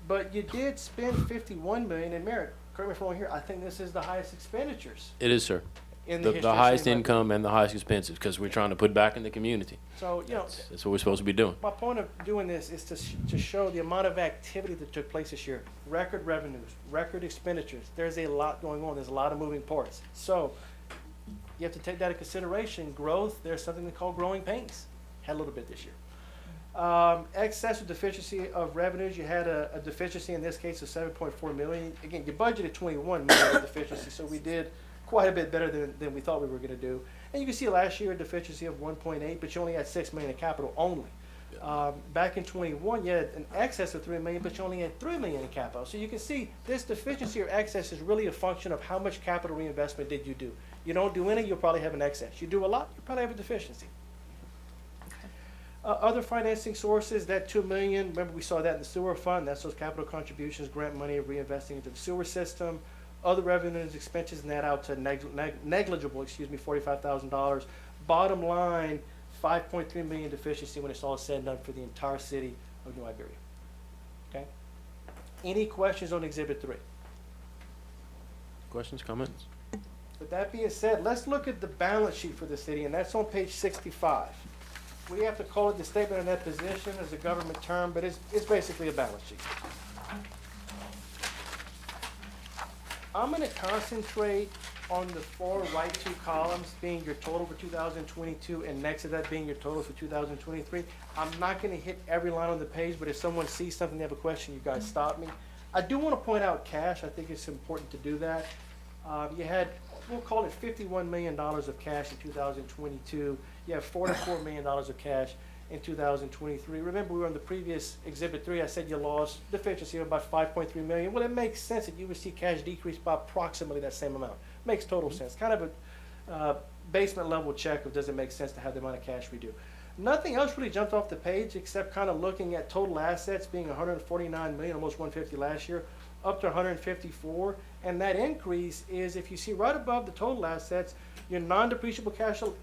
But you did spend 51 million in merit. Correct me if I'm wrong here, I think this is the highest expenditures. It is, sir. in the history The of highest city of Iberia. income and the highest expenses, because we're trying to put back in the community. So, you know, That's what we're supposed to be doing. my point of doing this is to show the amount of activity that took place this year. Record revenues, record expenditures. There's a lot going on. There's a lot of moving parts. So you have to take that into consideration. Growth, there's something they call growing pains. Had a little bit this year. Excess or deficiency of revenues, you had a deficiency in this case of 7.4 million. Again, you budgeted 21 million of deficiency, so we did quite a bit better than we thought we were gonna do. And you can see last year a deficiency of 1.8, but you only had 6 million in capital only. Back in 21, you had an excess of 3 million, but you only had 3 million in capital. So you can see this deficiency or excess is really a function of how much capital reinvestment did you do. You don't do any, you'll probably have an excess. You do a lot, you probably have a deficiency. Other financing sources, that 2 million, remember we saw that in the sewer fund, that's those capital contributions, grant money, reinvesting into the sewer system. Other revenues, expenses net out to negligible, $45,000. Bottom line, 5.3 million deficiency when it's all said and done for the entire city of New Iberia. Okay? Any questions on Exhibit 3? Questions, comments? With that being said, let's look at the balance sheet for the city, and that's on page 65. We have to call it the statement of net position as a government term, but it's basically a balance sheet. I'm gonna concentrate on the far right two columns being your total for 2022 and next to that being your total for 2023. I'm not gonna hit every line on the page, but if someone sees something, they have a question, you guys stop me. I do wanna point out cash, I think it's important to do that. You had, we'll call it $51 million of cash in 2022. You have $44 million of cash in 2023. Remember, we were on the previous Exhibit 3, I said you lost deficiency of about 5.3 million. Well, it makes sense that you would see cash decrease by approximately that same amount. Makes total sense. Kind of a basement level check of does it make sense to have the amount of cash we do. Nothing else really jumped off the page except kind of looking at total assets being 149 million, almost 150 last year, up to 154. And that increase is, if you see right above the total assets, your non-depreciable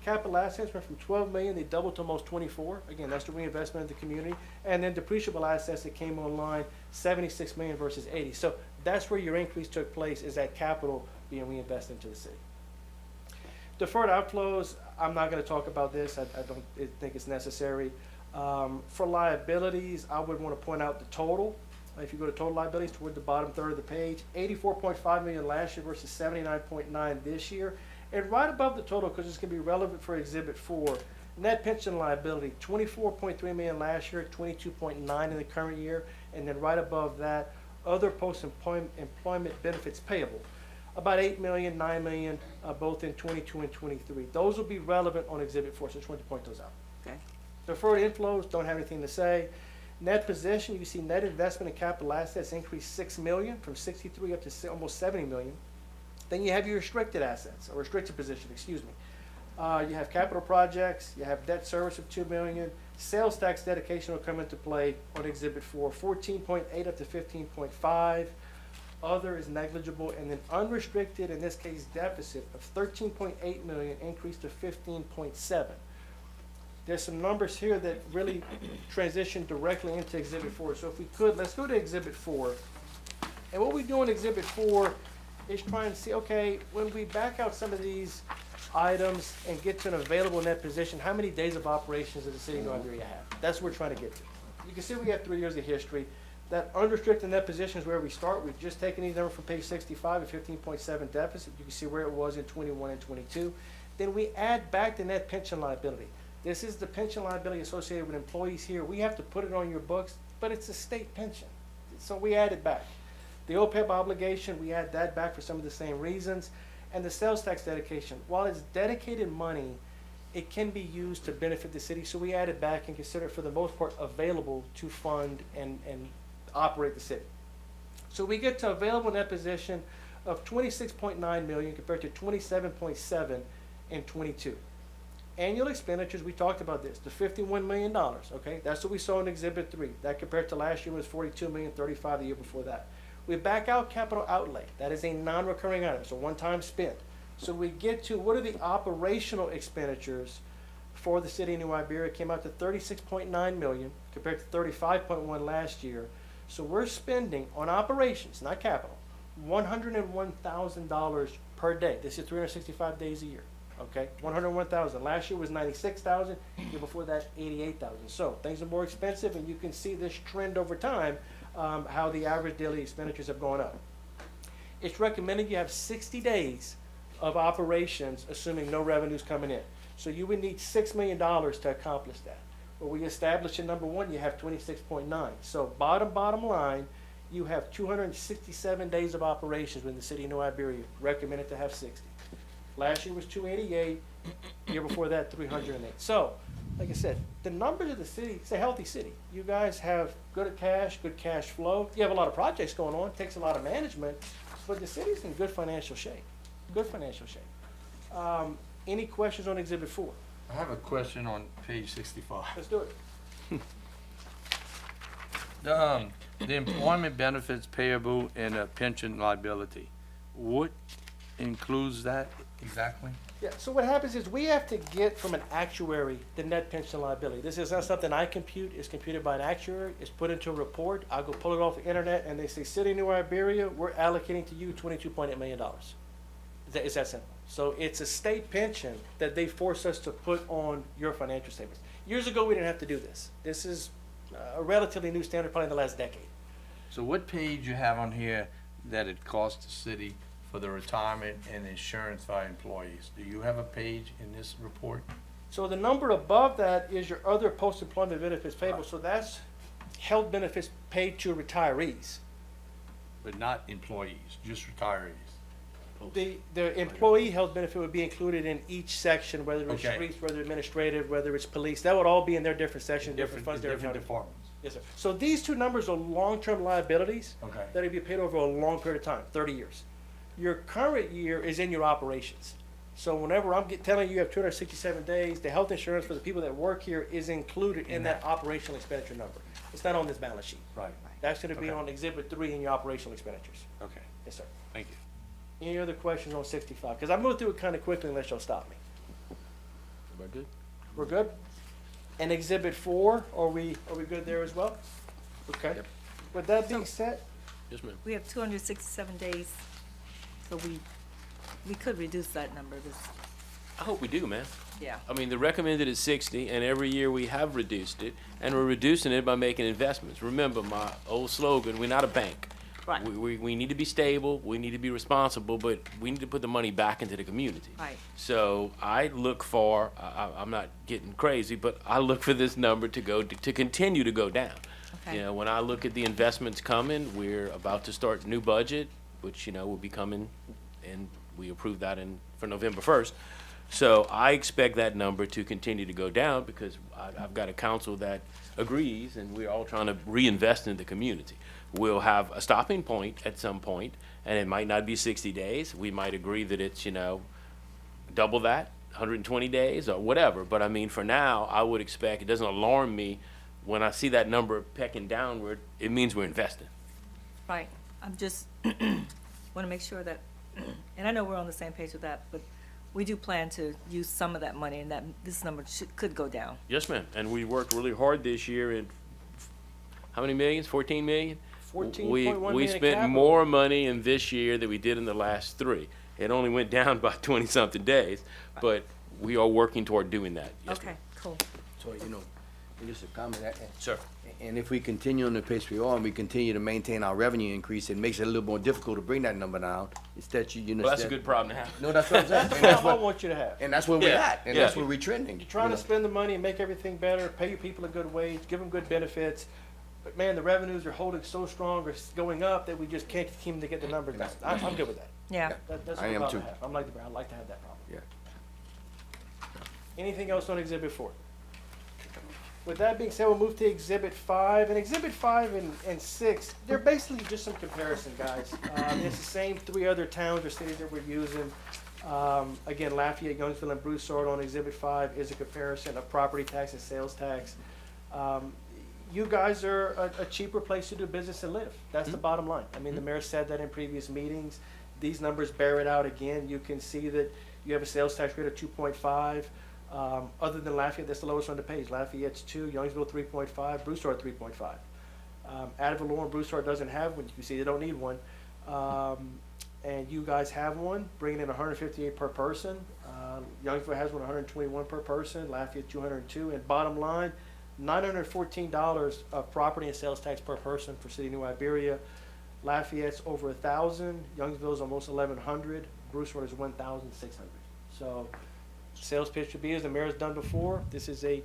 capital assets went from 12 million, they doubled to almost 24. Again, that's the reinvestment in the community. And then depreciable assets that came online, 76 million versus 80. So that's where your increase took place, is that capital being reinvested into the city. Deferred outflows, I'm not going to talk about this. I don't think it's necessary. For liabilities, I would want to point out the total. If you go to total liabilities toward the bottom third of the page, 84.5 million last year versus 79.9 this year. And right above the total, because it's going to be relevant for Exhibit 4, net pension liability, 24.3 million last year, 22.9 in the current year. And then right above that, other post-employment benefits payable, about 8 million, 9 million, both in 22 and 23. Those will be relevant on Exhibit 4, so I just wanted to point those out. Okay. Deferred inflows, don't have anything to say. Net position, you can see net investment in capital assets increased 6 million, from 63 up to almost 70 million. Then you have your restricted assets, or restricted position, excuse me. You have capital projects, you have debt service of 2 million. Sales tax dedication will come into play on Exhibit 4, 14.8 up to 15.5. Other is negligible, and then unrestricted, in this case deficit of 13.8 million increased to 15.7. There's some numbers here that really transition directly into Exhibit 4. So if we could, let's go to Exhibit 4. And what we do in Exhibit 4 is try and see, okay, when we back out some of these items and get to an available net position, how many days of operations does the city of New Iberia have? That's what we're trying to get to. You can see we have 3 years of history. That unrestricted net position is where we start. We've just taken these numbers from page 65 at 15.7 deficit. You can see where it was in 21 and 22. Then we add back the net pension liability. This is the pension liability associated with employees here. We have to put it on your books, but it's a state pension. So we add it back. The OPEB obligation, we add that back for some of the same reasons. And the sales tax dedication, while it's dedicated money, it can be used to benefit the city. So we add it back and consider it for the most part available to fund and operate the city. So we get to available net position of 26.9 million compared to 27.7 in 22. Annual expenditures, we talked about this, the $51 million, okay? That's what we saw in Exhibit 3. That compared to last year was 42 million, 35 the year before that. We back out capital outlay. That is a non-recurring item, so one-time spend. So we get to what are the operational expenditures for the city of New Iberia. It came out to 36.9 million compared to 35.1 last year. So we're spending on operations, not capital, $101,000 per day. This is 365 days a year, okay? 101,000. Last year was 96,000. Year before that, 88,000. So things are more expensive, and you can see this trend over time, how the average daily expenditures have gone up. It's recommended you have 60 days of operations, assuming no revenue's coming in. So you would need $6 million to accomplish that. Well, we established in number one, you have 26.9. So bottom line, you have 267 days of operations when the city of New Iberia recommended to have 60. Last year was 288, year before that 308. So, like I said, the numbers of the city, it's a healthy city. You guys have good cash flow. You have a lot of projects going on, takes a lot of management, but the city's in good financial shape. Good financial shape. Any questions on Exhibit 4? I have a question on page 65. Let's do it. The employment benefits payable and a pension liability, what includes that exactly? Yeah, so what happens is we have to get from an actuary the net pension liability. This is not something I compute, it's computed by an actuary, it's put into a report, I'll go pull it off the internet, and they say, City of New Iberia, we're allocating to you $22.8 million. It's that simple. So it's a state pension that they force us to put on your financial statements. Years ago, we didn't have to do this. This is a relatively new standard, probably in the last decade. So what page you have on here that it costs the city for the retirement and insurance for our employees? Do you have a page in this report? So the number above that is your other post-employment benefits payable. So that's health benefits paid to retirees. But not employees, just retirees. The employee health benefit would be included in each section, whether it's Okay. streets, whether administrative, whether it's police. That would all be in their different sections, different funds, Different different accounting. departments. Yes, sir. So these two numbers are long-term liabilities Okay. that will be paid over a long period of time, 30 years. Your current year is in your operations. So whenever I'm telling you have 267 days, the health insurance for the people that work here is included in that operational expenditure number. It's not on this balance sheet. Right, That's going to be Okay. on Exhibit 3 in your operational expenditures. okay, Yes, sir. thank you. Any other questions on 65? Because I moved through it kind of quickly unless y'all stop me. Everybody good? We're good? And Exhibit 4, are we good there as well? Okay. Yep. With that being said, Yes, ma'am. We have 267 days, so we could reduce that number, I hope we do, man. yeah. I mean, the recommended is 60, and every year we have reduced it, and we're reducing it by making investments. Remember my old slogan, we're not a bank. Right. We need to be stable, we need to be responsible, but we need to put the money back into the community. Right. So I look for, I'm not getting crazy, but I look for this number to continue to go down. Okay. You know, when I look at the investments coming, we're about to start new budget, which, will be coming, and we approve that for November 1st. So I expect that number to continue to go down because I've got a council that agrees, and we're all trying to reinvest in the community. We'll have a stopping point at some point, and it might not be 60 days. We might agree that it's, double that, 120 days or whatever. But I mean, for now, I would expect, it doesn't alarm me when I see that number pecking downward, it means we're investing. Right. I'm just, want to make sure that, and I know we're on the same page with that, but we do plan to use some of that money, and that this number could go down. Yes, ma'am. And we worked really hard this year in, how many millions? 14 million? 14.1 We million in spent capital. more money in this year than we did in the last 3. It only went down by 20-something days, but we are working toward doing that. Yes, Okay, ma'am. cool. So, just a comment, Sir. and if we continue on the pace we are and we continue to maintain our revenue increase, it makes it a little more difficult to bring that number down. Instead, Well, that's a good problem to have. No, that's what I'm saying. that's And what that's I what, want you to have. and that's where we're Yeah, at, and yeah. that's where we're trending. You're trying to spend the money and make everything better, pay your people a good wage, give them good benefits. But man, the revenues are holding so strong or going up that we just can't seem to get the numbers down. I'm good with that. Yeah. That's I what am I'd too. have. I'd like to have that problem. Yeah. Anything else on Exhibit 4? With that being said, we'll move to Exhibit 5. And Exhibit 5 and 6, they're basically just some comparison, guys. It's the same 3 other towns or cities that we're using. Again, Lafayette, Youngsville, and Broussard on Exhibit 5 is a comparison of property tax and sales tax. You guys are a cheaper place to do business and live. That's the bottom line. I mean, the mayor said that in previous meetings. These numbers bear it out again. You can see that you have a sales tax rate of 2.5. Other than Lafayette, that's the lowest on the page. Lafayette's 2, Youngsville 3.5, Broussard 3.5. Attleville and Broussard doesn't have one. You can see they don't need one. and you guys have one, bringing in 158 per person. Youngsville has one, 121 per person, Lafayette 202, and bottom line, $914 of property and sales tax per person for City of New Iberia. Lafayette's over 1,000, Youngsville's almost 1,100, Bruce Road is 1,600. So, sales pitch would be, as the mayor's done before, this is a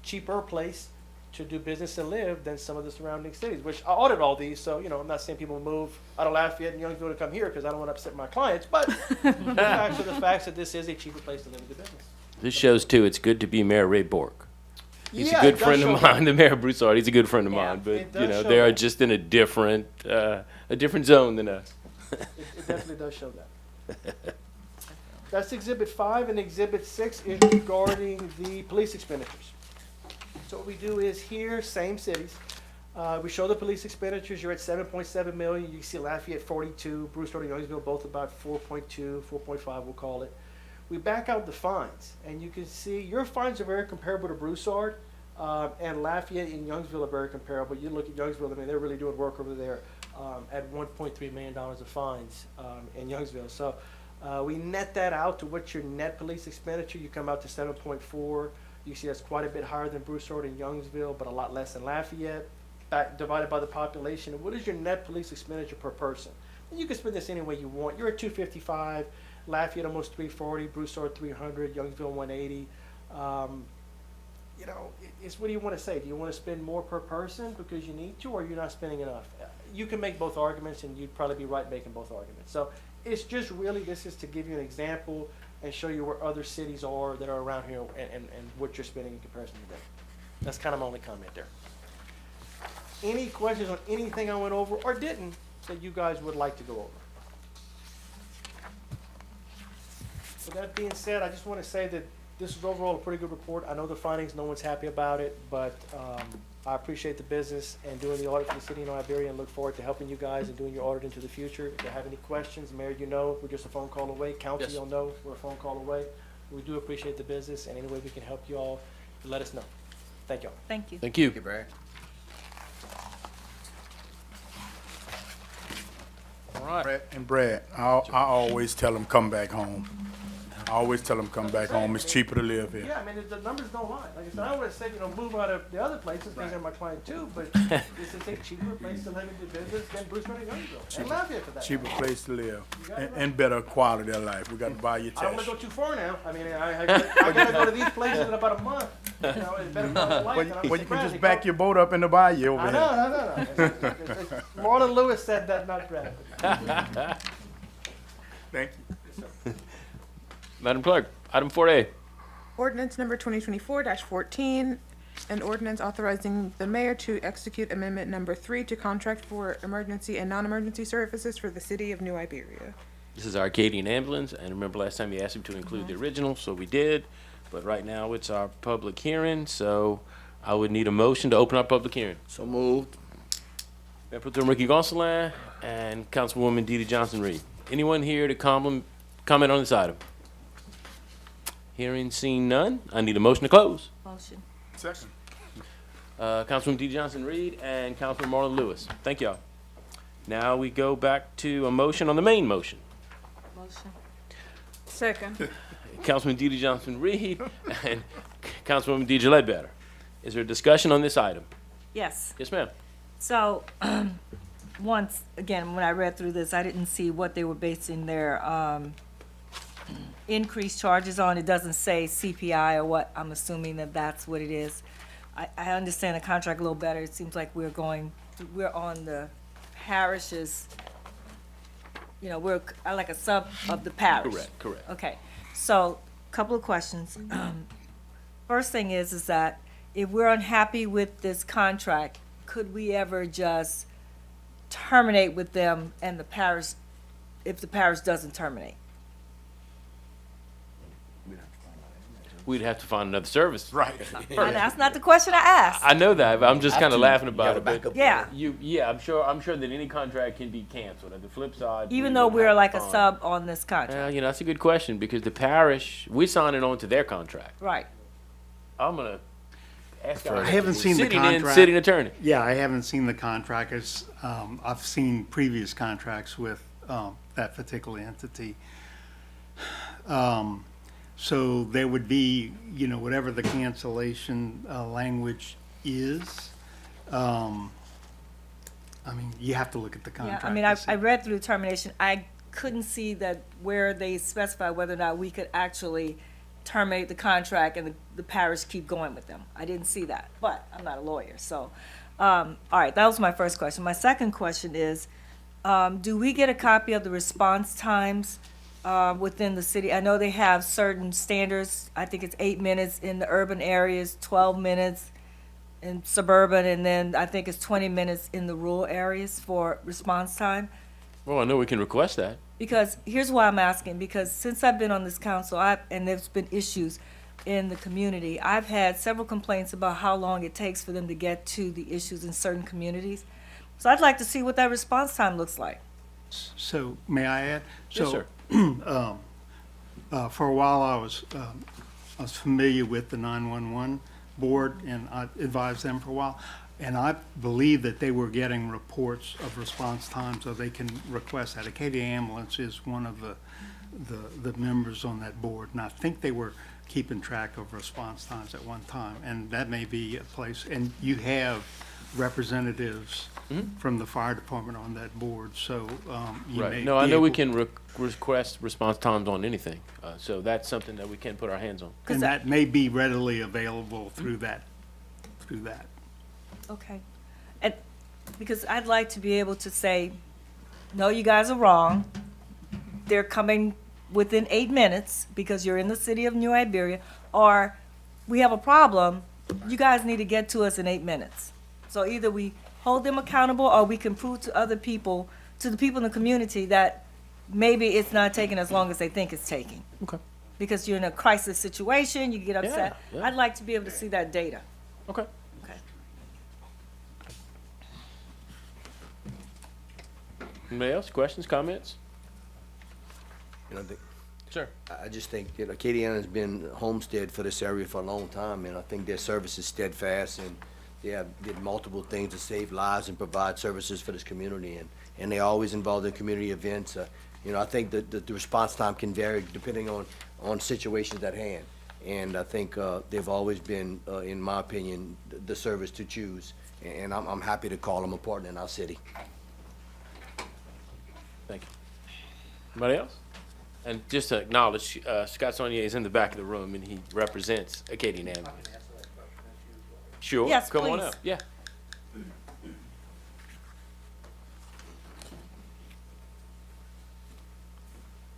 cheaper place to do business and live than some of the surrounding cities, which I audit all these, so, you know, I'm not saying people move out of Lafayette and Youngsville to come here, because I don't want to upset my clients, but the facts are the facts that this is a cheaper place to live and do business. This shows too, it's good to be Mayor Ray Bork. He's Yeah, a it good does friend show of that. mine, the Mayor of Broussard, he's a good friend of Yeah. mine, but, It does you know, show they are that. just in a different zone than us. It definitely does show that. That's Exhibit 5, and Exhibit 6 is regarding the police expenditures. So what we do is here, same cities, we show the police expenditures, you're at 7.7 million, you can see Lafayette 42, Bruce Road and Youngsville both about 4.2, 4.5 we'll call it. We back out the fines, and you can see your fines are very comparable to Broussard, and Lafayette and Youngsville are very comparable. You look at Youngsville, I mean, they're really doing work over there at $1.3 million of fines in Youngsville. So we net that out to what's your net police expenditure. You come out to 7.4. You see that's quite a bit higher than Broussard and Youngsville, but a lot less than Lafayette. Divided by the population, and what is your net police expenditure per person? And you can spend this any way you want. You're at 255, Lafayette almost 340, Broussard 300, Youngsville 180. You know, it's what do you want to say? Do you want to spend more per person because you need to, or you're not spending enough? You can make both arguments, and you'd probably be right making both arguments. So it's just really, this is to give you an example and show you where other cities are that are around here and what you're spending in comparison to them. That's kind of my only comment there. Any questions on anything I went over or didn't that you guys would like to go over? With that being said, I just want to say that this is overall a pretty good report. I know the findings, no one's happy about it, but I appreciate the business and doing the audit for the city of Iberia, and look forward to helping you guys and doing your audit into the future. If you have any questions, Mayor, you know, we're just a phone call away. Council, Yes. you'll know, we're a phone call away. We do appreciate the business, and any way we can help you all, let us know. Thank y'all. Thank you. Thank you. Thank you, Barry. All right. Brad, I always tell them come back home. I always tell them come back home. It's cheaper to live here. Yeah, I mean, the numbers don't lie. Like I said, I would have said, you know, move out of the other places, because they're my client too, but this is a cheaper place to live and do business than Bruce Road and Youngsville. And Lafayette for that. Cheaper place to live You got it right. and better quality of life. We got to buy your I don't want test. to go too far now. I mean, I gotta go to these places in about a month. You know, it's better quality of life. Well, and I'm you can surprised just they back come- your boat up in the bayou over I here. know. Marlon Lewis said that, not Brad. Thank you. Madam Clerk, item 4A. Ordinance number 2024-14, an ordinance authorizing the mayor to execute amendment number 3 to contract for emergency and non-emergency services for the city of New Iberia. This is Arcadian Ambulance, and remember last time you asked him to include the original, so we did. But right now, it's our public hearing, so I would need a motion to open our public hearing. So moved. Mayor Pro Tem Ricky Gonsalas and Councilwoman DeeDee Johnson-Reed. Anyone here to comment on this item? Hearing seen none, I need a motion to close. Motion. Second. Councilwoman DeeDee Johnson-Reed and Councilman Marlon Lewis. Thank y'all. Now we go back to a motion on the main motion. Motion. Second. Councilman DeeDee Johnson-Reed and Councilwoman Deidre Ledbetter. Is there a discussion on this item? Yes. Yes, ma'am. So, once, again, when I read through this, I didn't see what they were basing their increased charges on. It doesn't say CPI or what. I'm assuming that that's what it is. I understand the contract a little better. It seems like we're on the parishes, you know, we're like a sub of the parish. Correct. Okay, so, couple of questions. First thing is that if we're unhappy with this contract, could we ever just terminate with them and the parish, if the parish doesn't terminate? We'd have to find another service. Right. And that's not the question I asked. I know that, but I'm just kind of laughing about it. back But up. Yeah, yeah, I'm sure that any contract can be canceled. At the flip side, even we though would we're have to like a find- sub on this contract, Well, you know, that's a good question because the parish, we signing on to their contract. right? I'm gonna ask our I haven't seen the contract. Sitting attorney. Yeah, I haven't seen the contract. I've seen previous contracts with that particular entity. So there would be, you know, whatever the cancellation language is. I mean, you have to look at the Yeah, contract. I mean, to see. I read through the termination. I couldn't see that where they specify whether or not we could actually terminate the contract and the parish keep going with them. I didn't see that, but I'm not a lawyer, so. All right, that was my first question. My second question is, do we get a copy of the response times within the city? I know they have certain standards. I think it's 8 minutes in the urban areas, 12 minutes in suburban, and then I think it's 20 minutes in the rural areas for response time. Well, I know we can request that. Because, here's why I'm asking, because since I've been on this council, and there's been issues in the community, I've had several complaints about how long it takes for them to get to the issues in certain communities. So I'd like to see what that response time looks like. So, may I add? Yes, So, sir. For a while, I was familiar with the 911 board, and I advised them for a while. And I believe that they were getting reports of response time, so they can request that. Acadia Ambulance is one of the members on that board, and I think they were keeping track of response times at one time. And that may be a place, and you have representatives from the fire department on that board, so you may Right. No, I be know we able- can request response times on anything. So that's something that we can put our hands on. And that may be readily available through that. Okay. And, because I'd like to be able to say, no, you guys are wrong. They're coming within 8 minutes because you're in the city of New Iberia, or we have a problem, you guys need to get to us in 8 minutes. So either we hold them accountable, or we can prove to other people, to the people in the community, that maybe it's not taking as long as they think it's taking. Okay. Because you're in a crisis situation, you get upset. Yeah. I'd like to be able to see that data. Okay. Okay. Anybody else? Questions, comments? You know, Sure. I just think, you know, Acadiana has been homestead for this area for a long time, and I think their service is steadfast, and they have did multiple things to save lives and provide services for this community, and they're always involved in community events. You know, I think that the response time can vary depending on situations at hand, and I think they've always been, in my opinion, the service to choose, and I'm happy to call them a partner in our city. Thank you. Anybody else? And just to acknowledge, Scott Saunier is in the back of the room, and he represents Acadian Ambulance. Sure. Yes, Come on please. up. Yeah.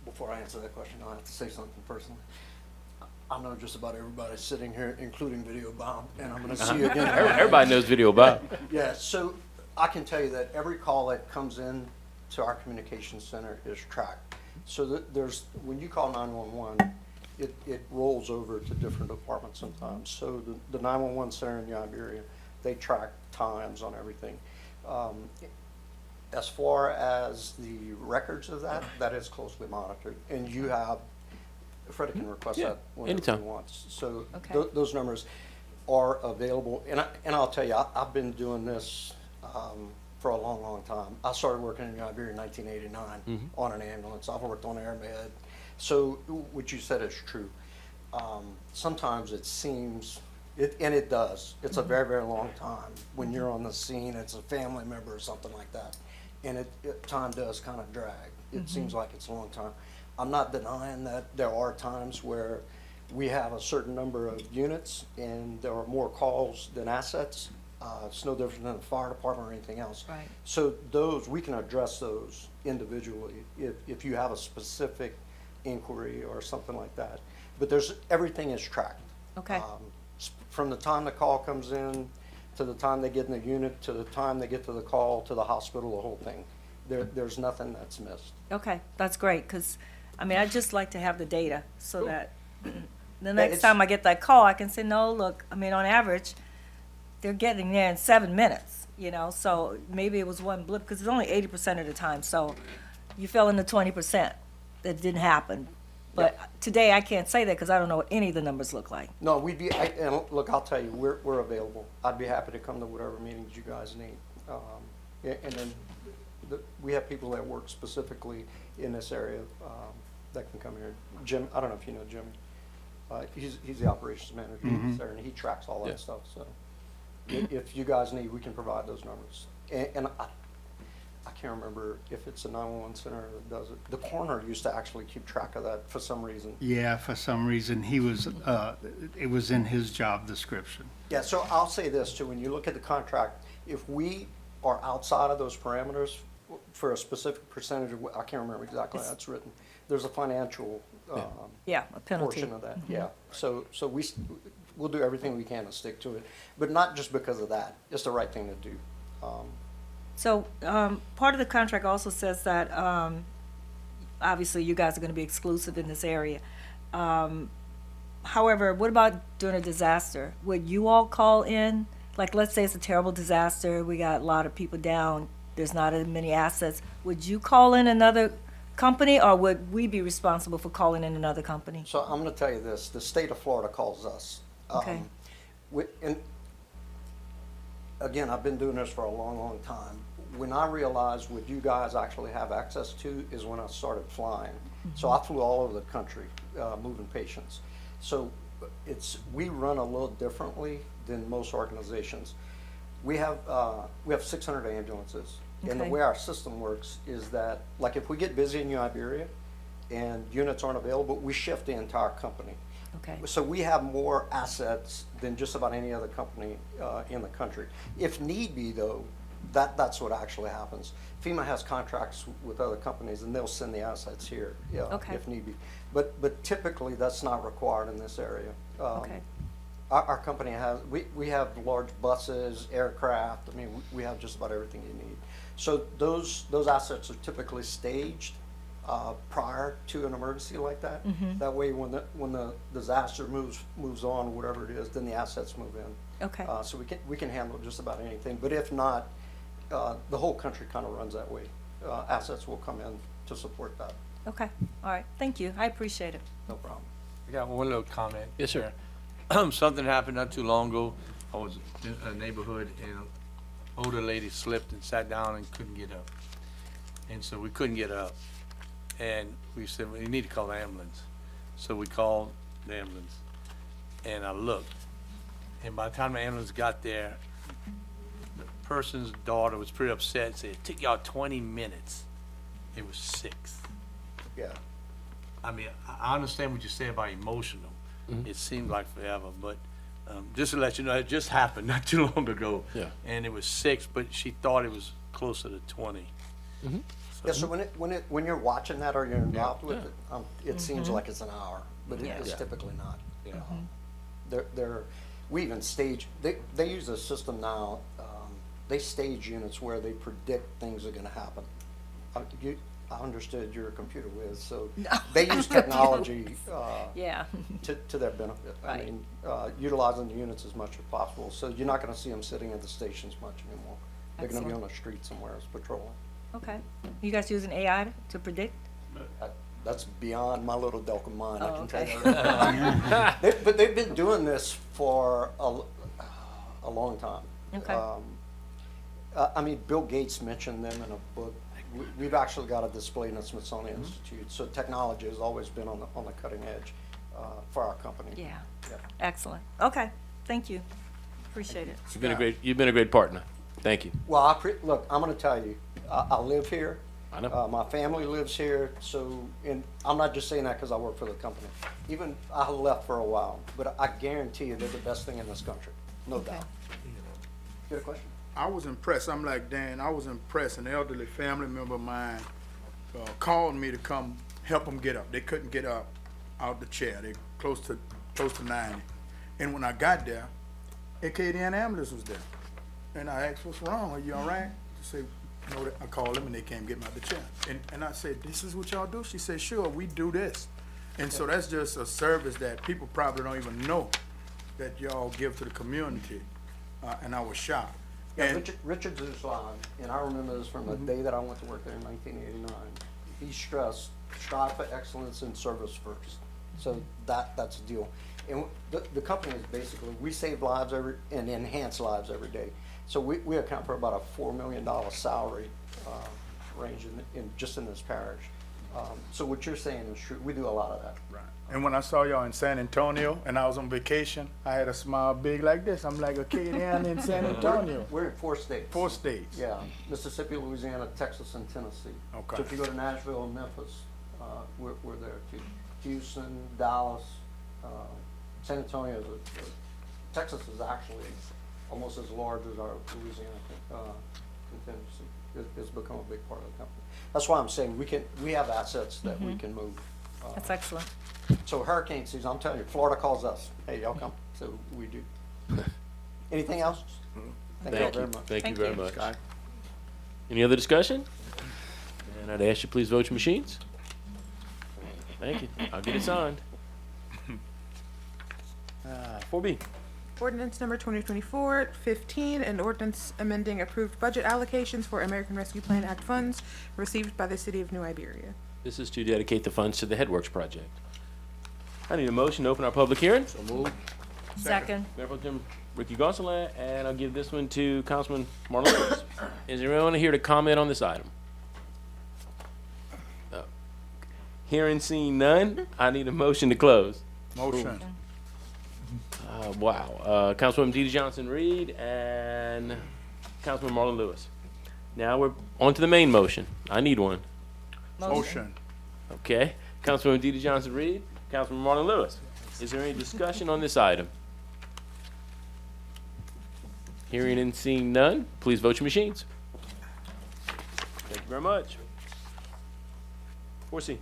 Before I answer that question, I'll have to say something personally. I know just about everybody sitting here, including Video Bob, and I'm gonna see you again. Everybody knows Video Bob. Yeah, so I can tell you that every call that comes in to our communications center is tracked. So there's, when you call 911, it rolls over to different departments sometimes. So the 911 center in New Iberia, they track times on everything. As far as the records of that, that is closely monitored. And you have, Freddie can request Yeah, that whenever anytime. he wants. So Okay. those numbers are available. And I'll tell you, I've been doing this for a long, long time. I started working in New Iberia in 1989 on an ambulance. I've worked on AirMed. So what you said is true. Sometimes it seems, and it does, it's a very, very long time. When you're on the scene, it's a family member or something like that. And time does kind of drag. It seems like it's a long time. I'm not denying that there are times where we have a certain number of units and there are more calls than assets. It's no different than the fire department or anything else. Right. So we can address those individually if you have a specific inquiry or something like that. But everything is tracked. Okay. From the time the call comes in, to the time they get in the unit, to the time they get to the call, to the hospital, the whole thing. There's nothing that's missed. Okay, that's great, because, I mean, I'd just like to have the data so that the next it's- time I get that call, I can say, no, look, I mean, on average, they're getting there in 7 minutes, you know, so maybe it was one blip, because it's only 80% of the time, so you fell in the 20% that didn't happen. But today, I can't say that because I don't know what any of the numbers look like. No, and look, I'll tell you, we're available. I'd be happy to come to whatever meetings you guys need. And then we have people that work specifically in this area, that can come here. Jim, I don't know if you know Jim. He's the operations manager there, and he tracks all Yeah. that stuff, so. If you guys need, we can provide those numbers. And I can't remember if it's a 911 center that does it. The coroner used to actually keep track of that for some reason. Yeah, for some reason, he was, it was in his job description. Yeah, so I'll say this too, when you look at the contract, if we are outside of those parameters for a specific percentage of, I can't remember exactly how it's written, there's a financial, Yeah, a penalty. portion of that, yeah. So we'll do everything we can to stick to it, but not just because of that, it's the right thing to do. So, part of the contract also says that, obviously you guys are gonna be exclusive in this area. However, what about during a disaster? Would you all call in? Like, let's say it's a terrible disaster, we got a lot of people down, there's not as many assets. Would you call in another company, or would we be responsible for calling in another company? So I'm gonna tell you this, the state of Florida calls us. Okay. And again, I've been doing this for a long, long time. When I realized what you guys actually have access to is when I started flying. So I flew all over the country, moving patients. So we run a little differently than most organizations. We have 600 ambulances. And the Okay. way our system works is that, like, if we get busy in Iberia and units aren't available, we shift the entire company. Okay, So we have more assets than just about any other company in the country. If need be, though, that's what actually happens. FEMA has contracts with other companies, and they'll send the assets here, Okay. if need be. But typically, that's not required in this area. okay, Our company has, we have large buses, aircraft, I mean, we have just about everything you need. So those assets are typically staged prior to an emergency like that. That way, when the disaster moves on, whatever it is, then the assets move in. okay, So we can handle just about anything, but if not, the whole country kind of runs that way. Assets will come in to support that, okay, all right, thank you, I appreciate it. no problem. I got one little comment. Yes, sir. Something happened not too long ago. I was in a neighborhood and an older lady slipped and sat down and couldn't get up. And so we couldn't get her up. And we said, well, you need to call the ambulance. So we called the ambulance. And I looked. And by the time the ambulance got there, the person's daughter was pretty upset, said, it took y'all 20 minutes. It was 6. Yeah. I mean, I understand what you say about emotional. It seemed like forever, but just to let you know, it just happened not too long ago. Yeah. And it was 6, but she thought it was closer to 20. Yeah, so when you're watching that or you're involved with yeah. it, it seems like it's an hour, but Yeah. it's typically not. Yeah. We even stage, they use a system now, they stage units where they predict things are gonna happen. I understood you're a computer whiz, so they use technology, Yeah, to their benefit. Right. I mean, utilizing the units as much as possible, so you're not gonna see them sitting at the stations much anymore. They're gonna be on Excellent. the street somewhere as patrolling. okay. You guys using AI to predict? That's beyond my little Delco mind, I Oh, can tell okay. you that. But they've been doing this for a long time. Okay. I mean, Bill Gates mentioned them in a book. We've actually got a display in the Smithsonian Institute, so technology has always been on the cutting edge for our company. Yeah, Yeah. excellent, okay, thank you, appreciate it. You've been a great partner. Thank you. Well, look, I'm gonna tell you, I live here. I know. My family lives here, so, and I'm not just saying that because I work for the company. Even, I left for a while, but I guarantee you they're the best thing in this country, no Okay. doubt. You got a question? I was impressed. I'm like Dan. I was impressed. An elderly family member of mine called me to come help them get up. They couldn't get up out the chair. They close to 90. And when I got there, AKDN ambulance was there. And I asked, "What's wrong? Are you all right?" She said, "No." I called them and they came get me out the chair. And I said, "This is what y'all do?" She said, "Sure, we do this." And so that's just a service that people probably don't even know that y'all give to the community. And I was shocked. Yeah, And- Richard Zuslan, and I remember this from the day that I went to work there in 1989. He stressed, strive for excellence in service first. So that's the deal. And the company is basically, we save lives and enhance lives every day. So we account for about a $4 million salary range just in this parish. So what you're saying is true. We do a lot of that. Right. And when I saw y'all in San Antonio and I was on vacation, I had a smile big like this. I'm like a kid down in San Antonio. We're in 4 states. 4 states. Yeah, Mississippi, Louisiana, Texas, and Tennessee. Okay. So if you go to Nashville and Memphis, we're there too. Houston, Dallas, San Antonio, Texas is actually almost as large as our Louisiana contingency. It's become a big part of the company. That's why I'm saying we have assets that we can move. That's excellent. So hurricane season, I'm telling you, Florida calls us. Hey, y'all come. So we do. Anything else? Thank you all very much. Thank you Thank very you. much. Any other discussion? And I'd ask you please vote your machines. Thank you. I'll get it signed. 4B. Ordinance number 2024-15, an ordinance amending approved budget allocations for American Rescue Plan Act funds received by the city of New Iberia. This is to dedicate the funds to the Headworks project. I need a motion to open our public hearing. So move. Second. Mayor Pro Tem Ricky Gonsalas, and I'll give this one to Councilman Marlon Lewis. Is there anyone here to comment on this item? No. Hearing seen none, I need a motion to close. Motion. Wow. Councilwoman DeeDee Johnson-Reed and Councilman Marlon Lewis. Now we're on to the main motion. I need one. Motion. Okay. Councilwoman DeeDee Johnson-Reed, Councilman Marlon Lewis. Is there any discussion on this item? Hearing and seeing none, please vote your machines. Thank you very much. 4C.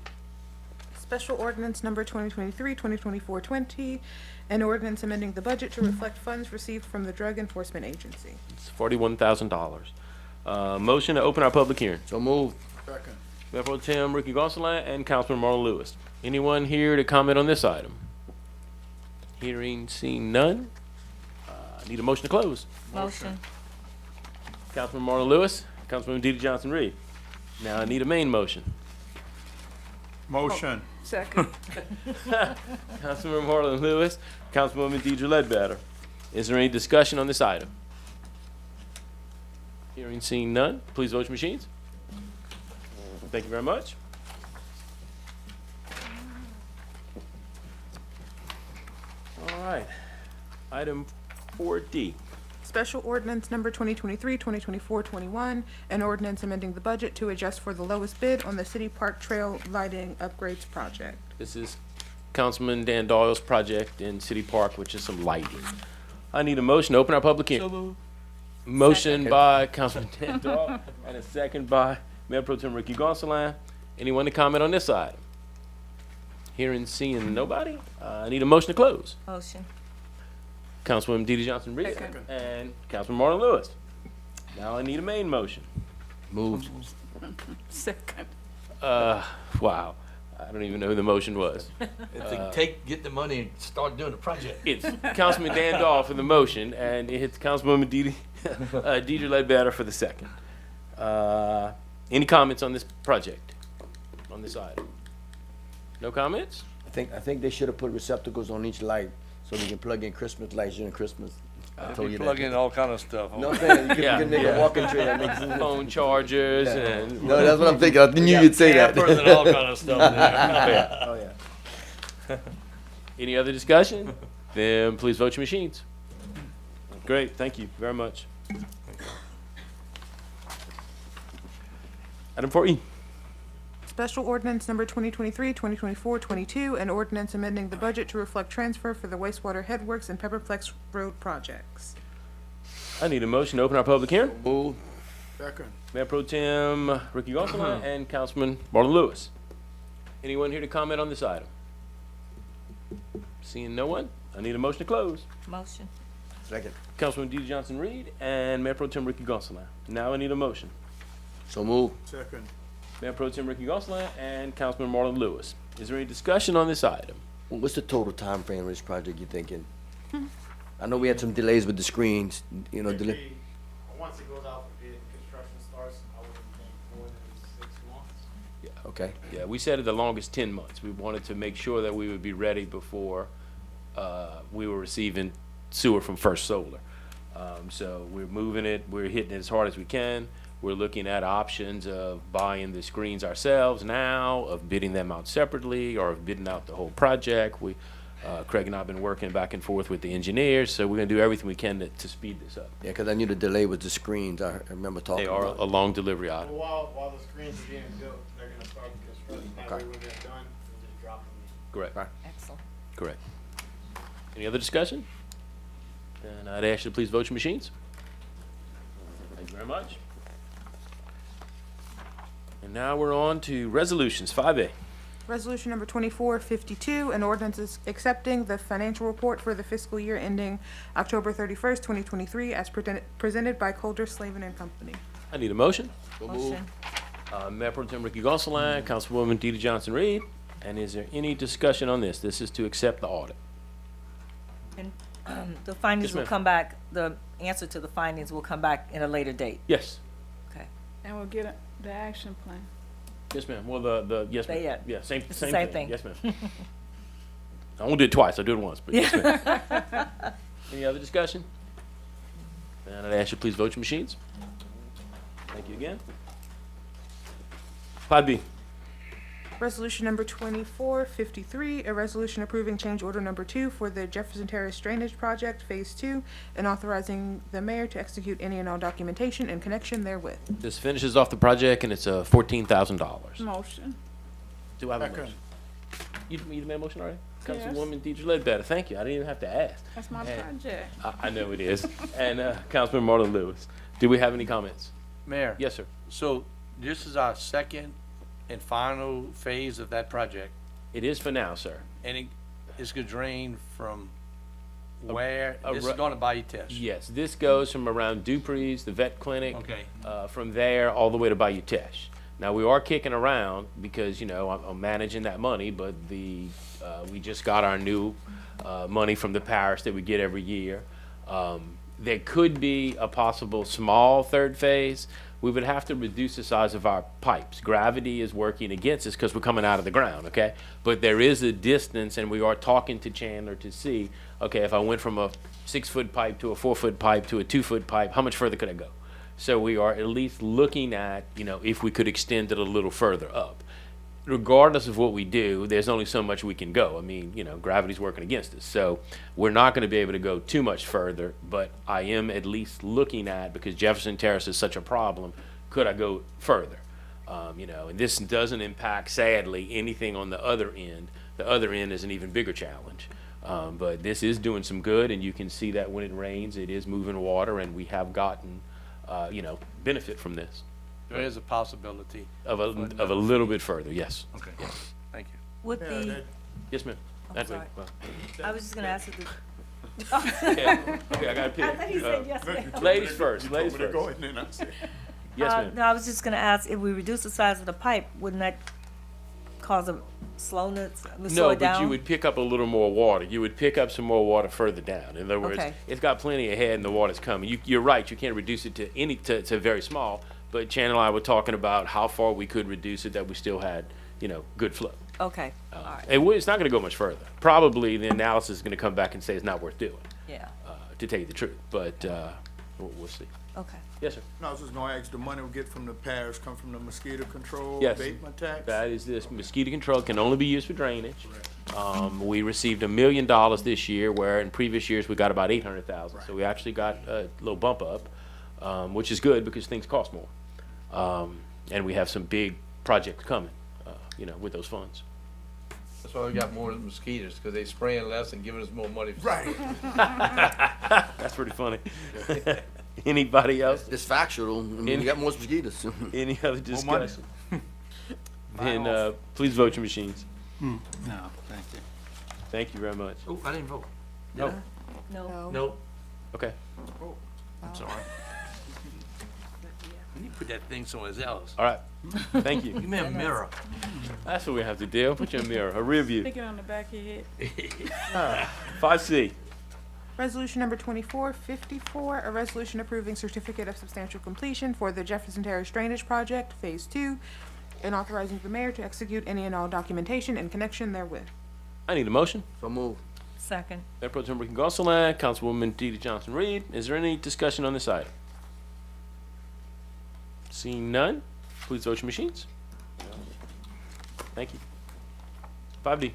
Special ordinance number 2023-2024-20, an ordinance amending the budget to reflect funds received from the Drug Enforcement Agency. It's $41,000. Motion to open our public hearing. So move. Second. Mayor Pro Tem Ricky Gonsalas and Councilman Marlon Lewis. Anyone here to comment on this item? Hearing, seeing none. Need a motion to close. Motion. Councilman Marlon Lewis, Councilwoman DeeDee Johnson-Reed. Now I need a main motion. Motion. Second. Councilman Marlon Lewis, Councilwoman Deidre Ledbetter. Is there any discussion on this item? Hearing, seeing none, please vote your machines. Thank you very much. All right, item 4D. Special ordinance number 2023-2024-21, an ordinance amending the budget to adjust for the lowest bid on the City Park Trail lighting upgrades project. This is Councilman Dan Doyle's project in City Park, which is some lighting. I need a motion to open our public hearing. Motion by Councilman Dan Doyle and a second by Mayor Pro Tem Ricky Gonsalas. Anyone to comment on this item? Hearing, seeing nobody. I need a motion to close. Motion. Councilwoman DeeDee Johnson-Reed Second. and Councilman Marlon Lewis. Now I need a main motion. Move. Second. Wow. I don't even know who the motion was. Get the money and start doing the project. It's Councilman Dan Dahl for the motion, and it's Councilwoman Deidre Ledbetter for the second. Any comments on this project, on this item? No comments? I think they should have put receptacles on each light so we can plug in Christmas lights during Christmas. I told you that. Plug in all kind of stuff. No, I'm saying, you can, Yeah, you can make yeah. a walking tree that makes sense. Phone chargers and. No, that's what I'm thinking. I knew you'd say that. Campers and all kind of stuff there. Oh, yeah. Any other discussion? Then please vote your machines. Great, thank you very much. Item 4E. Special ordinance number 2023-2024-22, an ordinance amending the budget to reflect transfer for the wastewater headworks and Pepperplex Road projects. I need a motion to open our public hearing. Move. Second. Mayor Pro Tem Ricky Gonsalas and Councilman Marlon Lewis. Anyone here to comment on this item? Seeing no one, I need a motion to close. Motion. Second. Councilman DeeDee Johnson-Reed and Mayor Pro Tem Ricky Gonsalas. Now I need a motion. So move. Second. Mayor Pro Tem Ricky Gonsalas and Councilman Marlon Lewis. Is there any discussion on this item? What's the total time frame of this project you thinking? I know we had some delays with the screens, you know, delay. Once it goes out for bid, construction starts, I wouldn't think more than 6 months. Okay. Yeah, we said at the longest 10 months. We wanted to make sure that we would be ready before we were receiving sewer from First Solar. So we're moving it, we're hitting it as hard as we can. We're looking at options of buying the screens ourselves now, of bidding them out separately, or of bidding out the whole project. Craig and I have been working back and forth with the engineers, so we're gonna do everything we can to speed this up. Yeah, because I knew the delay was the screens. I remember talking They are about a long delivery item. While the screens are being built, they're gonna start construction. That way when they're done, we'll just drop them. Correct, Excellent. correct. Any other discussion? Then I'd ask you to please vote your machines. Thank you very much. And now we're on to resolutions, 5A. Resolution number 2452, an ordinance is accepting the financial report for the fiscal year ending October 31st, 2023, as presented by Colder, Slavin and Company. I need a motion. Motion. Mayor Pro Tem Ricky Gonsalas, Councilwoman DeeDee Johnson-Reed. And is there any discussion on this? This is to accept the audit. And the findings Yes, will ma'am. come back, the answer to the findings will come back in a later date. Yes. Okay. And we'll get the action plan. Yes, ma'am. Well, yes, ma'am. Yeah. Yeah, same, It's the same same thing. thing. Yes, ma'am. I won't do it twice. I'll do it once, but yes, ma'am. Any other discussion? Then I'd ask you to please vote your machines. Thank you again. 5B. Resolution number 2453, a resolution approving change order number 2 for the Jefferson Terrace Drainage Project, Phase 2, and authorizing the mayor to execute any and all documentation in connection therewith. This finishes off the project and it's $14,000. Motion. Do I have a Second. motion? You made a motion already? Yes. Councilwoman DeeDee Ledbetter, thank you. I didn't even have to ask. That's my Hey. project. I know it is. And Councilman Marlon Lewis. Do we have any comments? Mayor? Yes, sir. So this is our second and final phase of that project, It is for now, sir. and it's gonna drain from where? a This ru- is gonna Bayou Test. Yes, this goes from around Dupree's, the vet clinic. Okay. From there all the way to Bayou Teche. Now, we are kicking around because, I'm managing that money, but we just got our new money from the parish that we get every year. There could be a possible small third phase. We would have to reduce the size of our pipes. Gravity is working against us because we're coming out of the ground, okay? But there is a distance, and we are talking to Chandler to see, okay, if I went from a 6-foot pipe to a 4-foot pipe to a 2-foot pipe, how much further could I go? So we are at least looking at, if we could extend it a little further up. Regardless of what we do, there's only so much we can go. I mean, gravity's working against us. So we're not going to be able to go too much further, but I am at least looking at, because Jefferson Terrace is such a problem, could I go further? And this doesn't impact, sadly, anything on the other end. The other end is an even bigger challenge. But this is doing some good, and you can see that when it rains, it is moving water, and we have gotten, benefit from this. There is a possibility. Of a little bit further, yes. Okay, thank you. Would the, Yes, ma'am. I'm That's sorry. right. Well, I was just gonna ask you the. okay, I gotta I thought he said pick. yes, ma'am. Ladies first, ladies first. Go ahead, and then I said. Yes, ma'am. No, I was just gonna ask, if we reduce the size of the pipe, wouldn't that cause a slowness, slow No, it down? but you would pick up a little more water. You would pick up some more water further down. In other words, Okay. it's got plenty ahead and the water's coming. You're right, you can't reduce it to very small, but Chan and I were talking about how far we could reduce it that we still had, good flow. Okay, all right, It's not gonna go much further. Probably the analysis is gonna come back and say it's not worth doing, yeah, to tell you the truth, but, we'll see. okay. Yes, sir. No, I was just gonna ask, the money we get from the parish come from the mosquito control Yes. abatement tax? That is this, mosquito control can only be used for drainage. We received $1 million this year, where in previous years we got about 800,000. So we actually got a little bump up, which is good because things cost more. And we have some big projects coming, with those funds. That's why we got more mosquitoes, because they spraying less and giving us more money. Right. That's pretty funny. Anybody else? It's factual. I mean, you got more mosquitoes. Any other money. discussion? Then, please vote your machines. No, thank you. Thank you very much. Oh, I didn't vote. No, No, Nope. okay. I'm sorry. You need to put that thing somewhere else. All right. Thank you. Give me a mirror. That's what we have to do. Put your mirror, a rear view. Stick it on the back of your head. 5C. Resolution number 2454, a resolution approving certificate of substantial completion for the Jefferson Terrace Drainage Project, Phase 2, and authorizing the mayor to execute any and all documentation in connection therewith. I need a motion. So move. second, Mayor Pro Tem Ricky Gonsalas, Councilwoman DeeDee Johnson-Reed. Is there any discussion on this item? Seeing none, please vote your machines. Thank you. 5D.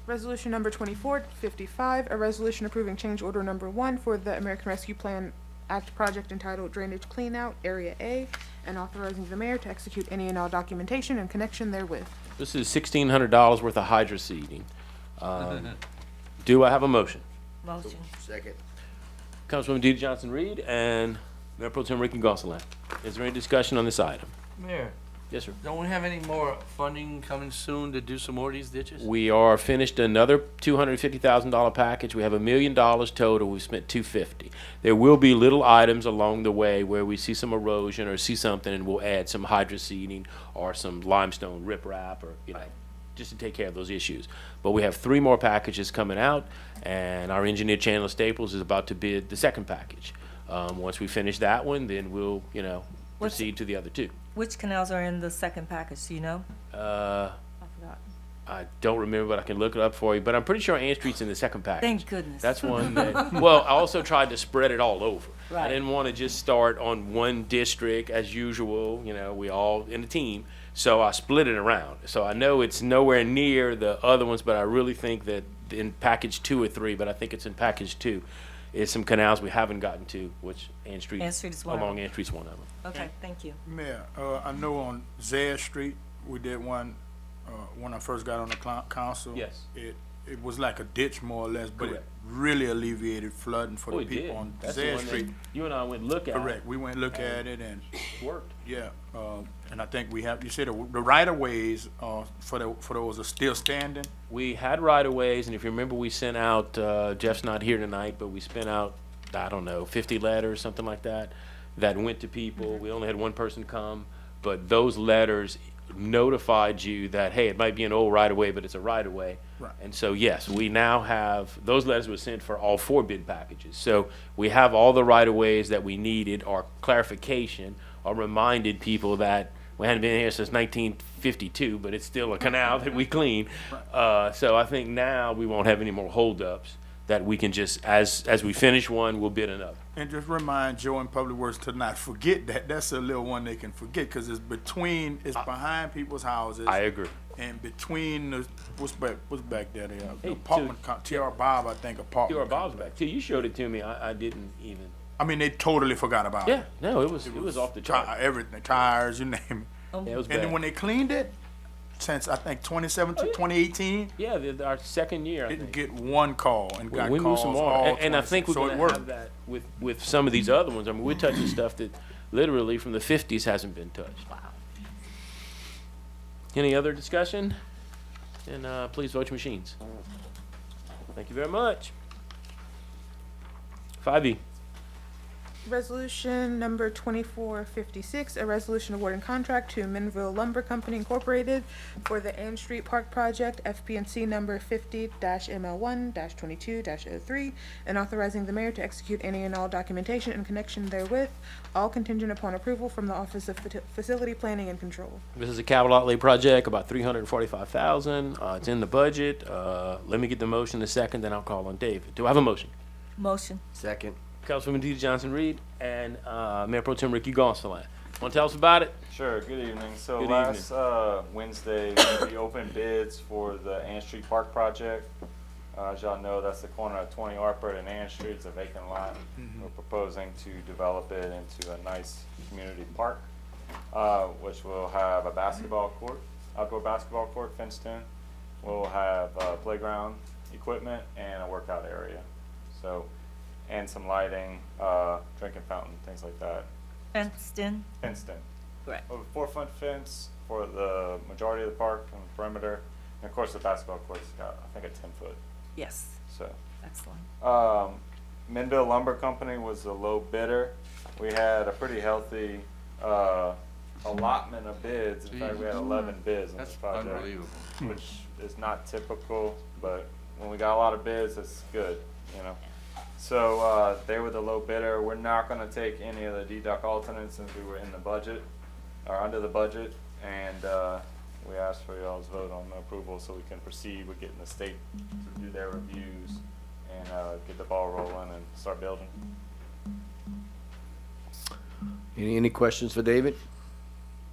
Resolution number 2455, a resolution approving change order number 1 for the American Rescue Plan Act project entitled Drainage Cleanout Area A, and authorizing the mayor to execute any and all documentation in connection therewith. This is $1,600 worth of hydro seeding. Do I have a motion? Motion. Second. Councilwoman DeeDee Johnson-Reed and Mayor Pro Tem Ricky Gonsalas. Is there any discussion on this item? Mayor, Yes, sir. don't we have any more funding coming soon to do some more of these ditches? We are finished another $250,000 package. We have $1 million total. We've spent $250. There will be little items along the way where we see some erosion or see something, and we'll add some hydro seeding or some limestone riprap, or just to take care of those issues. But we have 3 more packages coming out, and our engineer Chandler Staples is about to bid the second package. Once we finish that one, then we'll What's- proceed to the other 2. Which canals are in the second package, do you know? I forgot. I don't remember, but I can look it up for you. But I'm pretty sure Ann Street's in the second package. Thank goodness. That's one that, well, I also tried to spread it all over. I Right. didn't want to just start on one district as usual, we all in a team. So I split it around. So I know it's nowhere near the other ones, but I really think that in package 2 or 3, but I think it's in package 2, is some canals we haven't gotten to, which Ann Street, Ann Street is one of along them. Ann Street's one of them. Okay, thank you. Mayor, I know on Zaire Street, we did one, when I first got on the council. Yes. It was like a ditch more or less, but it Correct. really alleviated flooding for Oh, the it people did. on That's the Zaire one that Street. you and I went look at. Correct, we went look at it and, It worked. yeah, and I think we have, you said the right-of-ways, for those are still standing? We had right-of-ways, and if you remember, we sent out, Jeff's not here tonight, but we sent out, I don't know, 50 letters, something like that, that went to people. We only had one person come, but those letters notified you that, hey, it might be an old right-of-way, but it's a right-of-way. Right. And so, yes, we now have, those letters were sent for all 4 bid packages. So we have all the right-of-ways that we needed, or clarification, or reminded people that we hadn't been here since 1952, but it's still a canal that we clean. So I think now we won't have any more holdups, that we can just, as we finish one, we'll bid another. And just remind Joe in Public Works to not forget that. That's a little one they can forget, because it's behind people's houses. I agree. And between the, what's back there? The Hey, apartment, T.R. Bob, I think, apartment. Your Bob's back too. You showed it to me. I didn't even. I mean, they totally forgot about it. Yeah, no, it was off the chart. Everything, tires, you name it. Yeah, it was And then bad. when they cleaned it, since I think 2017, 2018, Yeah, our second year. I didn't think. get one call and got We moved calls some all more, and I 20. think we're So it gonna worked. have that with some of these other ones. I mean, we're touching stuff that literally from the 50s hasn't been touched. Wow. Any other discussion? Then please vote your machines. Thank you very much. 5E. Resolution number 2456, a resolution awarding contract to Minville Lumber Company Incorporated for the Ann Street Park Project, FPNC number 50-ML1-22-03, and authorizing the mayor to execute any and all documentation in connection therewith, all contingent upon approval from the Office of Facility Planning and Control. This is a capital outlay project, about $345,000. It's in the budget. Let me get the motion in a second, then I'll call on David. Do I have a motion? Motion. Second. Councilwoman DeeDee Johnson-Reed and Mayor Pro Tem Ricky Gonsalas. Want to tell us about it? Sure, good evening. So Good last Wednesday, we opened bids for the Ann Street Park project. As y'all know, that's the corner of 20 Harper and Ann Street. It's a vacant lot. We're proposing to develop it into a nice community park, which will have a basketball court, outdoor basketball court fenced in. We'll have playground equipment and a workout area. So, and some lighting, drinking fountain, things like that. Fenced in? Fenced in. Correct. A 4-foot fence for the majority of the park on the perimeter. And of course, the basketball court's got, I think, a 10-foot. Yes. So, Excellent. Minville Lumber Company was the low bidder. We had a pretty healthy allotment of bids. In fact, we had 11 bids on this That's project, unbelievable. which is not typical, but when we got a lot of bids, it's good, you know. So they were the low bidder. We're not going to take any of the deduct alternates since we were in the budget or under the budget, and we asked for y'all's vote on approval so we can proceed with getting the state to do their reviews and get the ball rolling and start building. Any questions for David?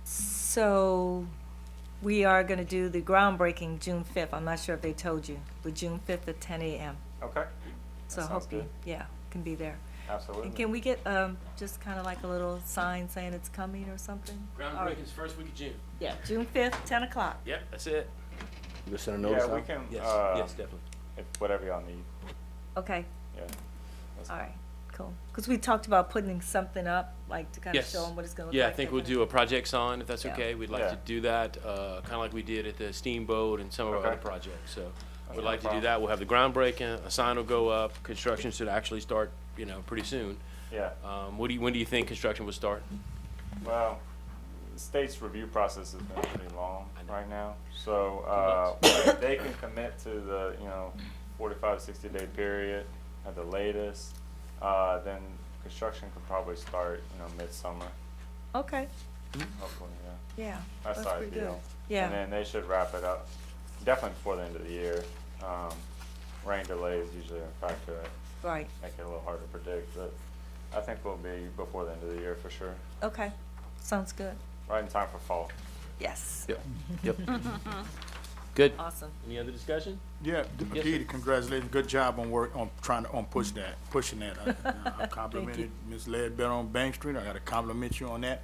So, we are gonna do the groundbreaking June 5th. I'm not sure if they told you, but June 5th at 10 a.m. Okay, So I sounds hope you, good. yeah, can be there. absolutely. And can we get, just kinda like a little sign saying it's coming or something? Groundbreaking's first week of June. Yeah, June 5th, 10 o'clock. Yep, that's it. You gonna send a notice Yeah, we out? can, Yes, yes, definitely. if, whatever y'all need, Okay, yeah. That's all right, cool. Because we talked about putting something up, like to kind of Yes. show them what it's gonna look like. Yeah, I think we'll that do a project sign, if that's Yeah. okay. We'd like Yeah. to do that, kinda like we did at the Steamboat and some of our Okay. other projects, so. That's We'd no like to do problem. that. We'll have the groundbreaking, a sign will go up, construction should actually start, pretty soon. Yeah, When do you think construction will start? well, the state's review process has been pretty long I know. right now, so, if they can commit to the, 45 to 60-day period at the latest, then construction could probably start, midsummer, Okay, hopefully, yeah. yeah, That's that's the pretty good. ideal. Yeah. And then they should wrap it up, definitely before the end of the year. Rain delays usually a factor that Right, make it a little hard to predict, but I think we'll be before the end of the year for sure, okay, sounds good. right in time for fall. Yes, Yep. Yep. Good. awesome. Any other discussion? Yeah, Yes, Dee, congratulations, good job on pushing that. I complimented Ms. Ledbetter on Bank Street, I gotta compliment you on that.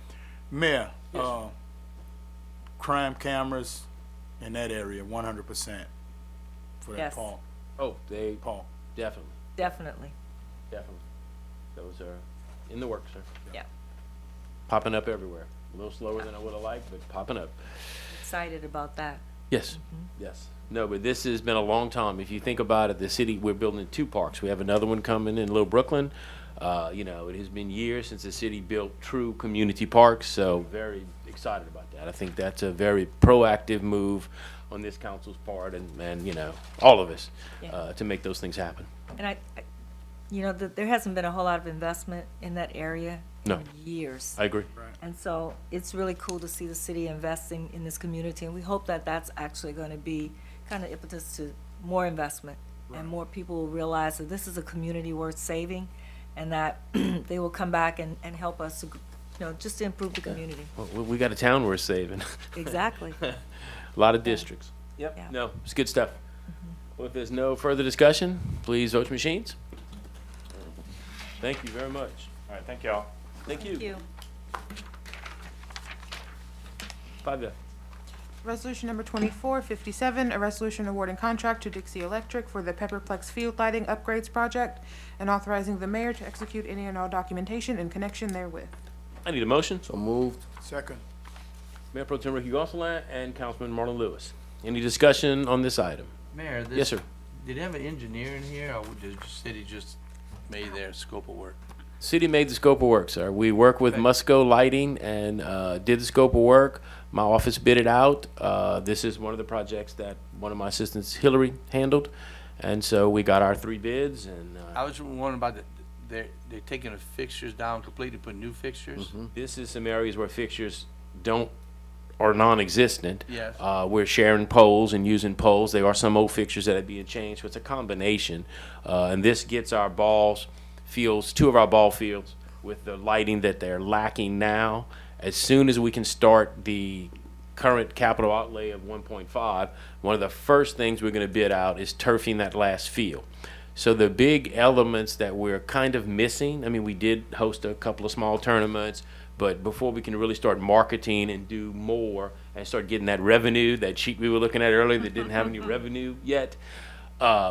Mayor, Yes. crime cameras in that area, 100% for that Yes. park, Oh, definitely, Definitely, definitely. Those are in the works, sir. yeah, Popping up everywhere. A little slower than I would've liked, but popping up. excited about that. Yes, yes. No, but this has been a long time. If you think about it, the city, we're building 2 parks. We have another one coming in Little Brooklyn. It has been years since the city built true community parks, so very excited about that. I think that's a very proactive move on this council's part and all of us, Yeah. to make those things happen. And there hasn't been a whole lot of investment in that area No. in years. I agree. And so it's really cool to see the city investing in this community, and we hope that that's actually going to be kind of impetus to more investment. And more people will realize that this is a community worth saving, and that they will come back and help us, just to improve the community. Well, we got a town worth saving. Exactly. A lot of districts. Yep. Yeah. No, it's good stuff. Well, if there's no further discussion, please vote your machines. Thank you very much. All right, thank y'all. Thank you. Thank you. 5F. Resolution number 2457, a resolution awarding contract to Dixie Electric for the Pepperplex Field Lighting Upgrades Project and authorizing the mayor to execute any and all documentation in connection therewith. I need a motion. So moved. second. Mayor Pro Tem Ricky Gonsalas and Councilman Marlon Lewis. Any discussion on this item? Mayor, Yes, sir. Did they have an engineer in here, or did the city just made their scope of work? City made the scope of work, sir. We worked with Okay. Musco Lighting and did the scope of work. My office bid it out. This is one of the projects that one of my assistants, Hillary, handled. And so we got our 3 bids and I was wondering about they're taking the fixtures down completely, putting new fixtures? this is some areas where fixtures are non-existent. Yes. We're sharing poles and using poles. There are some old fixtures that are being changed, so it's a combination. And this gets our fields, 2 of our ball fields, with the lighting that they're lacking now. As soon as we can start the current capital outlay of 1.5, one of the first things we're gonna bid out is turfing that last field. So the big elements that we're kind of missing, I mean, we did host a couple of small tournaments, but before we can really start marketing and do more and start getting that revenue, that sheet we were looking at earlier that didn't have any revenue yet,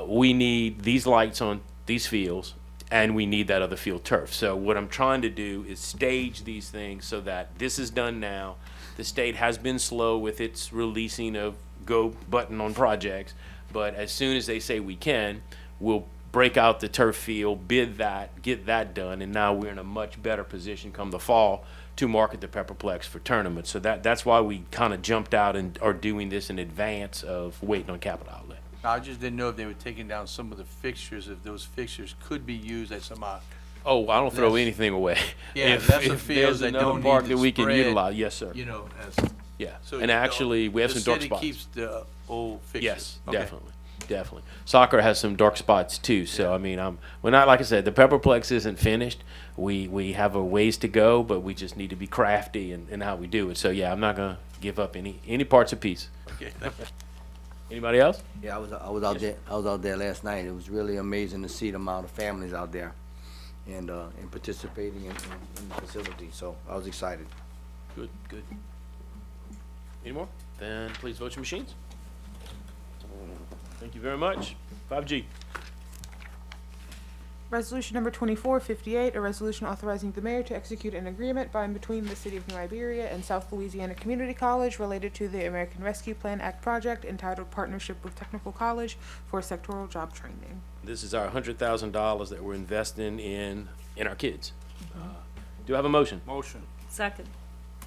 we need these lights on these fields and we need that other field turf. So what I'm trying to do is stage these things so that this is done now. The state has been slow with its releasing of go button on projects, but as soon as they say we can, we'll break out the turf field, bid that, get that done, and now we're in a much better position come the fall to market the Pepperplex for tournaments. So that's why we kind of jumped out and are doing this in advance of waiting on capital outlay. I just didn't know if they were taking down some of the fixtures, if those fixtures could be used at some, Oh, I don't throw That's- anything away. Yeah, If that's the there's fields that another don't park need that to we can spread, utilize, yes, sir. as. Yeah, So and actually, we have some dark The spots. city keeps the old fixtures? Yes, Okay. definitely. definitely. Soccer has some dark spots too, so I mean, we're not, like I said, the Pepperplex isn't finished. We have a ways to go, but we just need to be crafty in how we do it. So yeah, I'm not gonna give up any parts of peace. Okay. Anybody else? Yeah, I was out there. I was out there last night. It was really amazing to see the amount of families out there, and participating in the facility. So I was excited. Good, good. Any more? Then please vote your machines. Thank you very much. 5G. Resolution number 2458, a resolution authorizing the mayor to execute an agreement by and between the City of New Iberia and South Louisiana Community College related to the American Rescue Plan Act project entitled Partnership with Technical College for Sectoral Job Training. This is our $100,000 that we're investing in our kids. Do I have a motion? Motion. Second.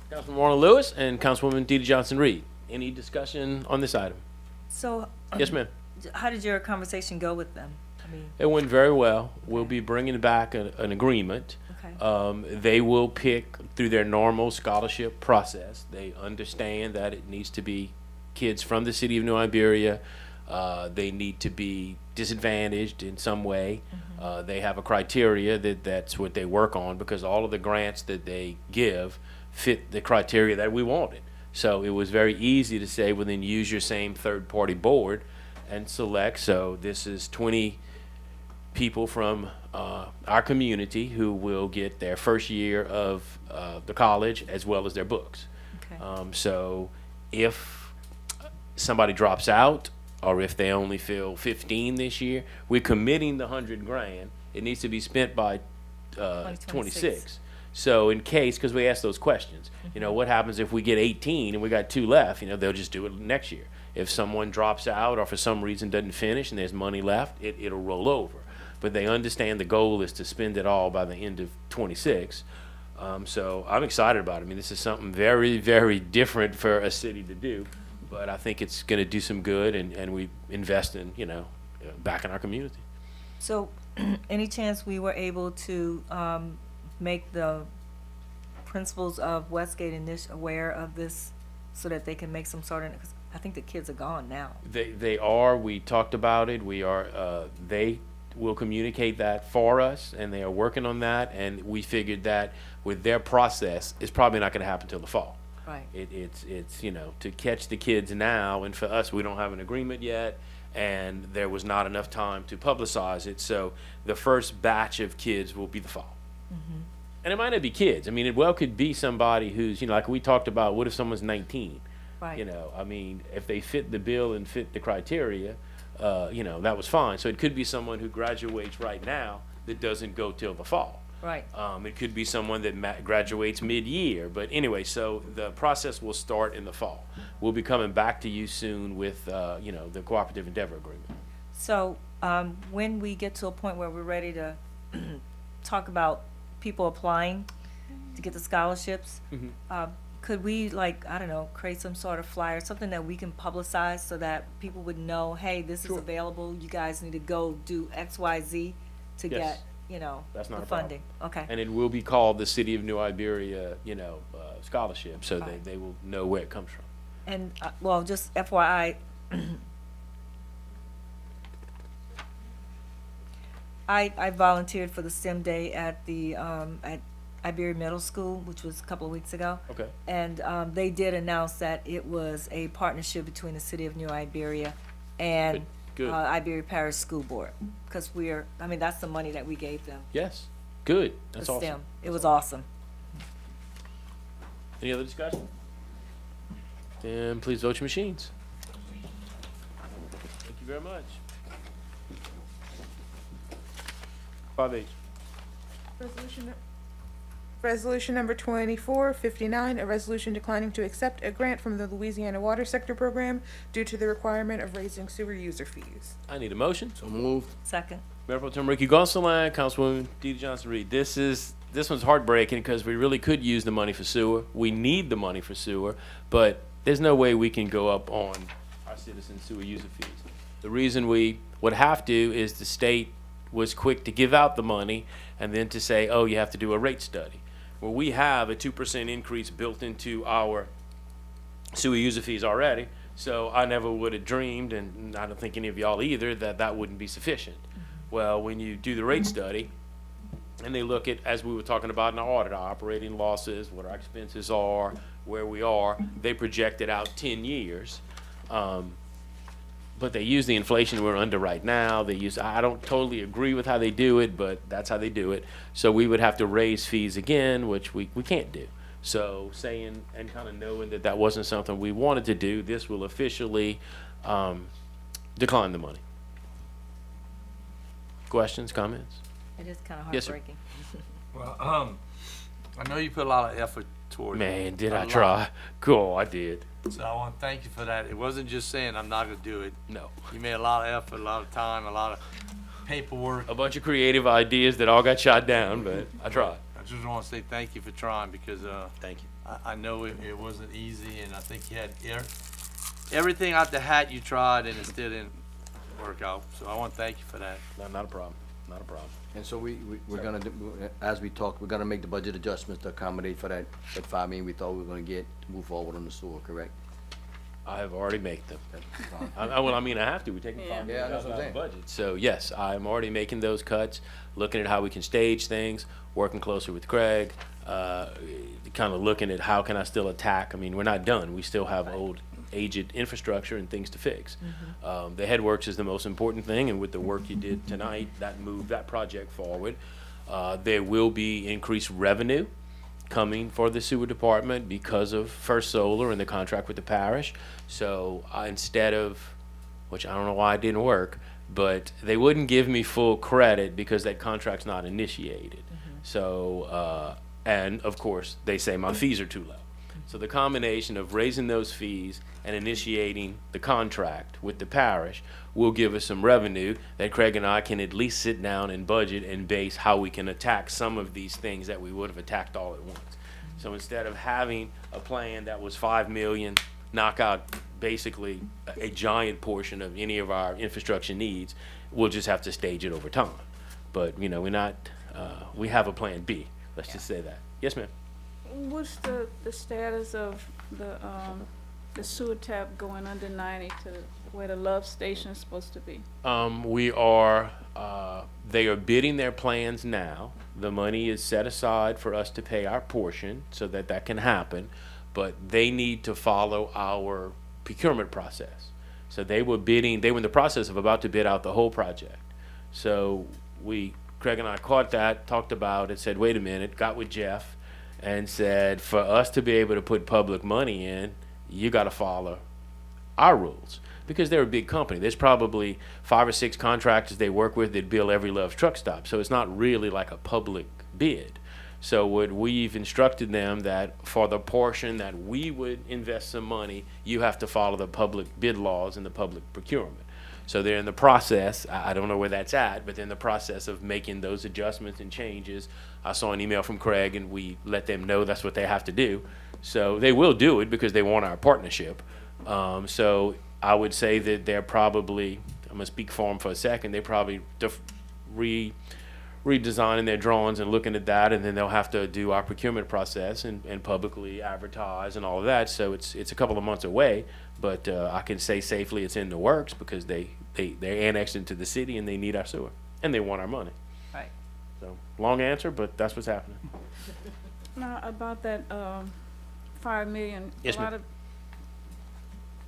Councilman Warner Lewis and Councilwoman DeeDee Johnson-Reed. Any discussion on this item? So, Yes, ma'am. how did your conversation go with them? I mean, It went very well. We'll be bringing back an agreement. okay. They will pick through their normal scholarship process. They understand that it needs to be kids from the city of New Iberia. They need to be disadvantaged in some way. They have a criteria that's what they work on, because all of the grants that they give fit the criteria that we wanted. So it was very easy to say, well, then use your same third-party board and select. So this is 20 people from our community who will get their first year of the college as well as their books. Okay. So if somebody drops out, or if they only fill 15 this year, we're committing the $100,000. It needs to be spent by 26. So in case, because we ask those questions, you know, what happens if we get 18 and we got 2 left? You know, they'll just do it next year. If someone drops out or for some reason doesn't finish and there's money left, it'll roll over. But they understand the goal is to spend it all by the end of 26. So I'm excited about it. I mean, this is something very, very different for a city to do, but I think it's going to do some good, and we invest in, you know, back in our community. So, any chance we were able to make the principals of Westgate aware of this so that they can make some sort of, 'cause I think the kids are gone now. They are. We talked about it. We are. They will communicate that for us, and they are working on that. And we figured that with their process, it's probably not going to happen till the fall. Right. It's you know, to catch the kids now, and for us, we don't have an agreement yet, and there was not enough time to publicize it. So the first batch of kids will be the fall. And it might not be kids. I mean, it well could be somebody who's, you know, like we talked about, what if someone's 19? Right. You know, I mean, if they fit the bill and fit the criteria, you know, that was fine. So it could be someone who graduates right now that doesn't go till the fall. Right. It could be someone that graduates mid-year. But anyway, so the process will start in the fall. We'll be coming back to you soon with, you know, the cooperative endeavor agreement. So, when we get to a point where we're ready to talk about people applying to get the scholarships, could we, like, I don't know, create some sort of flyer, something that we can publicize so that people would know, hey, this is available, you guys need to go do X, Y, Z to Yes. get, you know, That's not the a problem. funding? Okay. And it will be called the City of New Iberia, you know, scholarship, so Right. they will know where it comes from. And, well, just FYI, I volunteered for the STEM day at the, at Iberia Middle School, which was a couple of weeks ago. Okay. And, they did announce that it was a partnership between the City of New Iberia and, Good. Iberia Parish School Board. Because I mean, that's the money that we gave them, Yes. Good. for That's awesome. STEM. It was awesome. Any other discussion? Then please vote your machines. Thank you very much. 5H. Resolution number 2459, a resolution declining to accept a grant from the Louisiana Water Sector Program due to the requirement of raising sewer user fees. I need a motion. So moved. Second. Mayor Pro Tem Ricky Gonsalas, Councilwoman DeeDee Johnson-Reed. This one's heartbreaking because we really could use the money for sewer. We need the money for sewer, but there's no way we can go up on our citizens' sewer user fees. The reason we would have to is the state was quick to give out the money and then to say, oh, you have to do a rate study. Well, we have a 2% increase built into our sewer user fees already, So I never would have dreamed, and I don't think any of y'all either, that that wouldn't be sufficient. Well, when you do the rate study, and they look at, as we were talking about in the audit, our operating losses, what our expenses are, where we are, they project it out 10 years. But they use the inflation we're under right now. I don't totally agree with how they do it, but that's how they do it. So we would have to raise fees again, which we can't do. So saying and kind of knowing that that wasn't something we wanted to do, this will officially decline the money. Questions, comments? It is kind of Yes, sir. heartbreaking. Well, I know you put a lot of effort toward it. Man, did A I lot. try? Cool, I did. So I want to thank you for that. It wasn't just saying I'm not gonna do it. No. You made a lot of effort, a lot of time, a lot of paperwork. A bunch of creative ideas that all got shot down, but I tried. I just want to say thank you for trying because Thank you. I know it wasn't easy, and I think you had everything out the hat you tried, and it still didn't work out. So I want to thank you for that. No, not a problem. Not a problem. And so we're gonna, as we talk, we're gonna make the budget adjustments to accommodate for that 5 million we thought we were gonna get to move forward on the sewer, correct? I have already made them. That's fine. I have to. We're taking Yeah. $5 Yeah, million that's out what I'm of the saying. budget. So yes, I'm already making those cuts, looking at how we can stage things, working closer with Craig, kind of looking at how can I still attack. I mean, we're not done. We still have old, aged infrastructure and things to fix. The headworks is the most important thing, and with the work you did tonight, that moved that project forward. There will be increased revenue coming for the sewer department because of First Solar and the contract with the parish. So instead of, which I don't know why it didn't work, but they wouldn't give me full credit because that contract's not initiated. So, and of course, they say my fees are too low. So the combination of raising those fees and initiating the contract with the parish will give us some revenue that Craig and I can at least sit down and budget and base how we can attack some of these things that we would have attacked all at once. So instead of having a plan that was 5 million, knock out basically a giant portion of any of our infrastructure needs, we'll just have to stage it over time. But, you know, we have a plan B, let's just say that. Yes, ma'am. What's the status of the sewer tap going under 90 to where the Love Station is supposed to be? They are bidding their plans now. The money is set aside for us to pay our portion so that that can happen, but they need to follow our procurement process. So they were in the process of about to bid out the whole project. So Craig and I caught that, talked about it, said, wait a minute, got with Jeff and said, for us to be able to put public money in, you gotta follow our rules. Because they're a big company. There's probably 5 or 6 contractors they work with that bill every Love's truck stop. So it's not really like a public bid. So we've instructed them that for the portion that we would invest some money, you have to follow the public bid laws and the public procurement. So they're in the process, I don't know where that's at, but they're in the process of making those adjustments and changes. I saw an email from Craig and we let them know that's what they have to do. So they will do it because they want our partnership. So I would say that they're probably, I'm gonna speak for them for a second, they probably redesigning their drawings and looking at that, and then they'll have to do our procurement process and publicly advertise and all of that. So it's a couple of months away, but I can say safely it's in the works because they're annexed into the city and they need our sewer and they want our money. Right. So long answer, but that's what's happening. Now, about that 5 million, Yes, a lot ma'am. of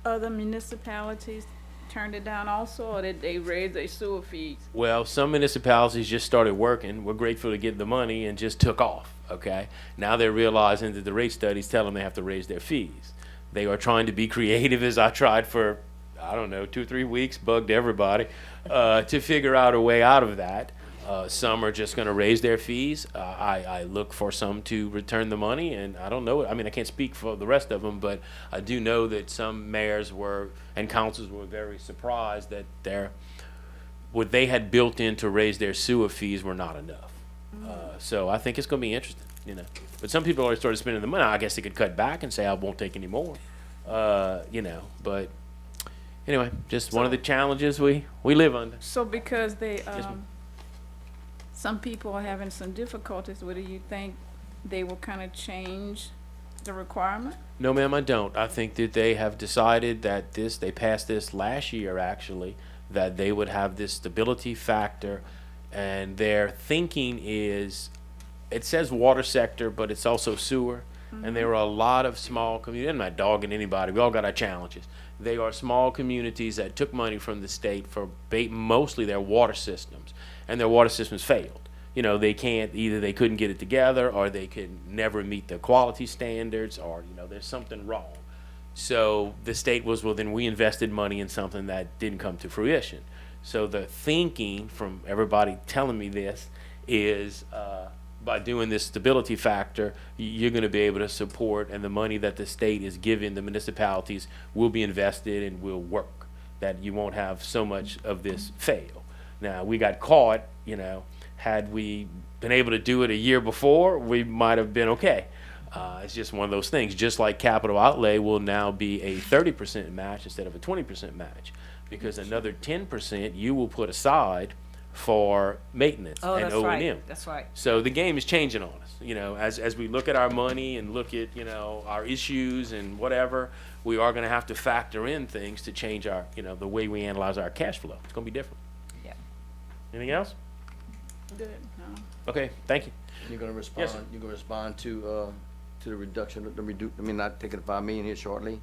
other municipalities turned it down also, or did they raise their sewer fees? Well, some municipalities just started working, were grateful to get the money and just took off, okay? Now they're realizing that the rate studies tell them they have to raise their fees. They are trying to be creative, as I tried for, I don't know, 2 or 3 weeks, bugged everybody, to figure out a way out of that. Some are just gonna raise their fees. I look for some to return the money, and I don't know, I mean, I can't speak for the rest of them, but I do know that some mayors and councils were very surprised that what they had built in to raise their sewer fees were not enough. So I think it's gonna be interesting, you know. But some people already started spending the money. I guess they could cut back and say, I won't take any more, you know, but anyway, just one of the challenges we live under. So because they, ma'am. some people are having some difficulties, what do you think they will kind of change the requirement? No, ma'am, I don't. I think that they have decided that they passed this last year, actually, that they would have this stability factor, and their thinking is, it says water sector, but it's also sewer, and there are a lot of small communities. I'm not dogging anybody. We all got our challenges. They are small communities that took money from the state for mostly their water systems, and their water systems failed. You know, they can't, either they couldn't get it together, or they could never meet the quality standards, or, you know, there's something wrong. So the state was, well, then we invested money in something that didn't come to fruition. So the thinking from everybody telling me this is, by doing this stability factor, you're going to be able to support, and the money that the state is giving the municipalities will be invested and will work, that you won't have so much of this fail. Now, we got caught, you know, had we been able to do it a year before, we might have been okay. It's just one of those things. Just like capital outlay will now be a 30% match instead of a 20% match, because another 10% you will put aside for maintenance Oh, and that's O&M. right, that's right. So the game is changing on us. You know, as we look at our money and look at, you know, our issues and whatever, we are going to have to factor in things to change our, you know, the way we analyze our cash flow. It's going to be different. Yeah. Anything else? Good, no. Okay, thank you. You're gonna Yes, respond, sir. you're gonna respond to the reduction, not taking the 5 million here shortly?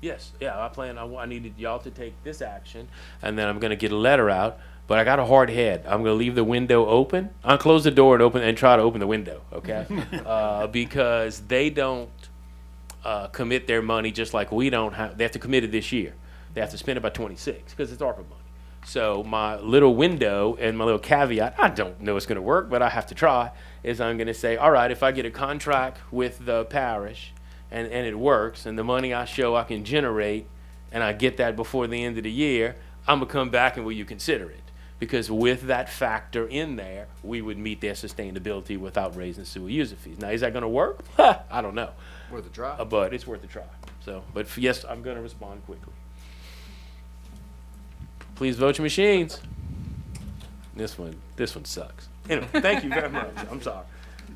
Yes, yeah, I needed y'all to take this action, and then I'm gonna get a letter out, but I got a hard head. I'm gonna leave the window open. I'll close the door and try to open the window, okay? Because they don't, commit their money just like we don't have, they have to commit it this year. They have to spend it by 26, because it's ARPA money. So my little window and my little caveat, I don't know it's gonna work, but I have to try, is I'm gonna say, all right, if I get a contract with the parish and it works, and the money I show I can generate, and I get that before the end of the year, I'm gonna come back and will you consider it? Because with that factor in there, we would meet their sustainability without raising sewer user fees. Now, is that gonna work? I don't know, Worth a try. but it's worth a try. So, but yes, I'm gonna respond quickly. Please vote your machines. This one sucks. Anyway, thank you very much. I'm sorry.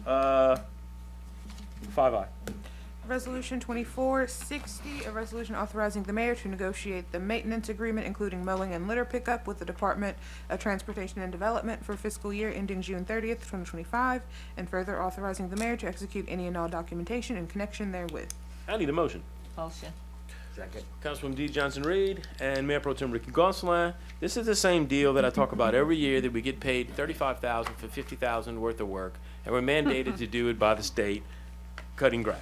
5-I. Resolution 2460, a resolution authorizing the mayor to negotiate the maintenance agreement, including mowing and litter pickup, with the Department of Transportation and Development for fiscal year ending June 30th, 2025, and further authorizing the mayor to execute any and all documentation in connection therewith. I need a motion. Motion. Second. Councilwoman D. Johnson Reed and Mayor Pro Tem Ricky Gonsalas. This is the same deal that I talk about every year, that we get paid $35,000 for $50,000 worth of work, and we're mandated to do it by the state, cutting grass.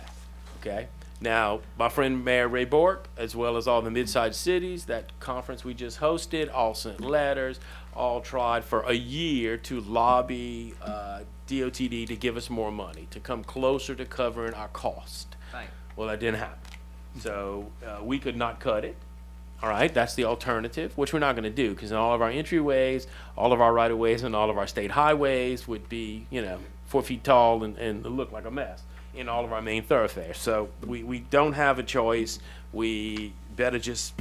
Okay? Now, my friend Mayor Ray Bork, as well as all the mid-sized cities, that conference we just hosted, all sent letters, all tried for a year to lobby DOTD to give us more money, to come closer to covering our cost. Right. Well, that didn't happen. So we could not cut it. All right, that's the alternative, which we're not going to do, because all of our entryways, all of our right-of-ways, and all of our state highways would be, you know, 4 feet tall and look like a mess in all of our main thoroughfares. So we don't have a choice. We better just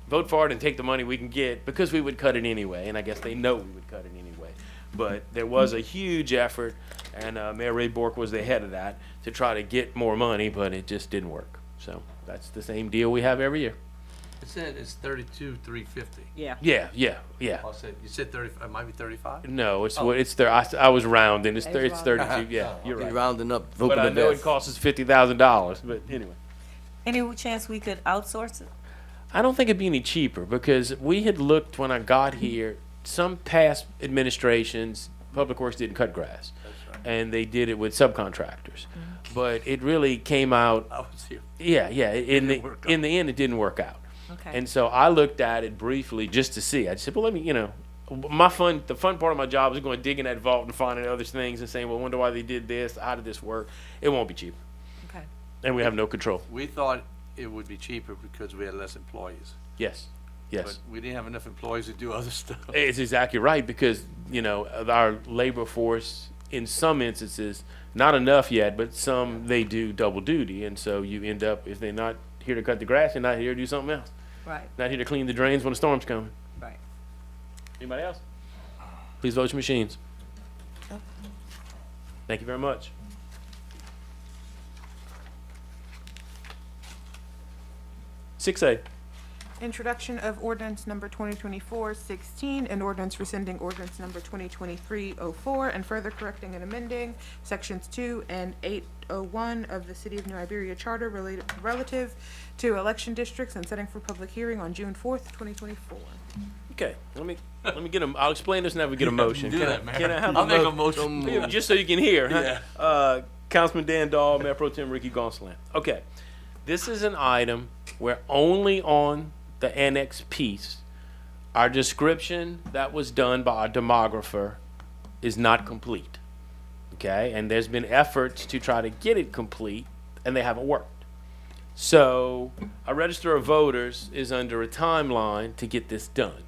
vote for it and take the money we can get, because we would cut it anyway, and I guess they know we would cut it anyway. But there was a huge effort, and Mayor Ray Bork was the head of that, to try to get more money, but it just didn't work. So that's the same deal we have every year. It said it's 32,350. Yeah. Yeah. I said, you said 30, it might be 35? No, it's Oh. what it's there. I was rounding. It's It's 32. Yeah, you're You're right. rounding up, But hoping I the know it best. costs us $50,000. But anyway, Any chance we could outsource it? I don't think it'd be any cheaper, because we had looked when I got here. Some past administrations, Public Works didn't cut grass, and they did it with subcontractors. But it really came out. I was here. Yeah. In didn't work the end, it didn't work out. Okay. And so I looked at it briefly just to see. I said, well, let me, the fun part of my job is going to dig in that vault and finding other things and saying, well, wonder why they did this. How did this work? It won't be cheaper. Okay. And we have no control. We thought it would be cheaper because we had less employees. Yes. But we didn't have enough employees to do other stuff. It's exactly right, because, our labor force, in some instances, not enough yet, but some, they do double duty. And so you end up, if they're not here to cut the grass, they're not here to do something else. Right, Not here to clean the drains when the storm's coming. right. Anybody else? Please vote your machines. Thank you very much. 6A. Introduction of ordinance number 2024-16, an ordinance rescinding ordinance number 2023-04, and further correcting and amending sections 2 and 801 of the City of New Iberia Charter relative to election districts and setting for public hearing on June 4th, 2024. Okay, let me get a, I'll explain this and then we get a motion. Do Can that, I- man. Can I have I'll a make a motion? motion. Yeah, just so you can hear, huh? Yeah. Councilman Dan Dahl, Mayor Pro Tem Ricky Gonsalas. Okay, this is an item where only on the annex piece, our description that was done by our demographer is not complete. Okay, and there's been efforts to try to get it complete, and they haven't worked. So, our register of voters is under a timeline to get this done.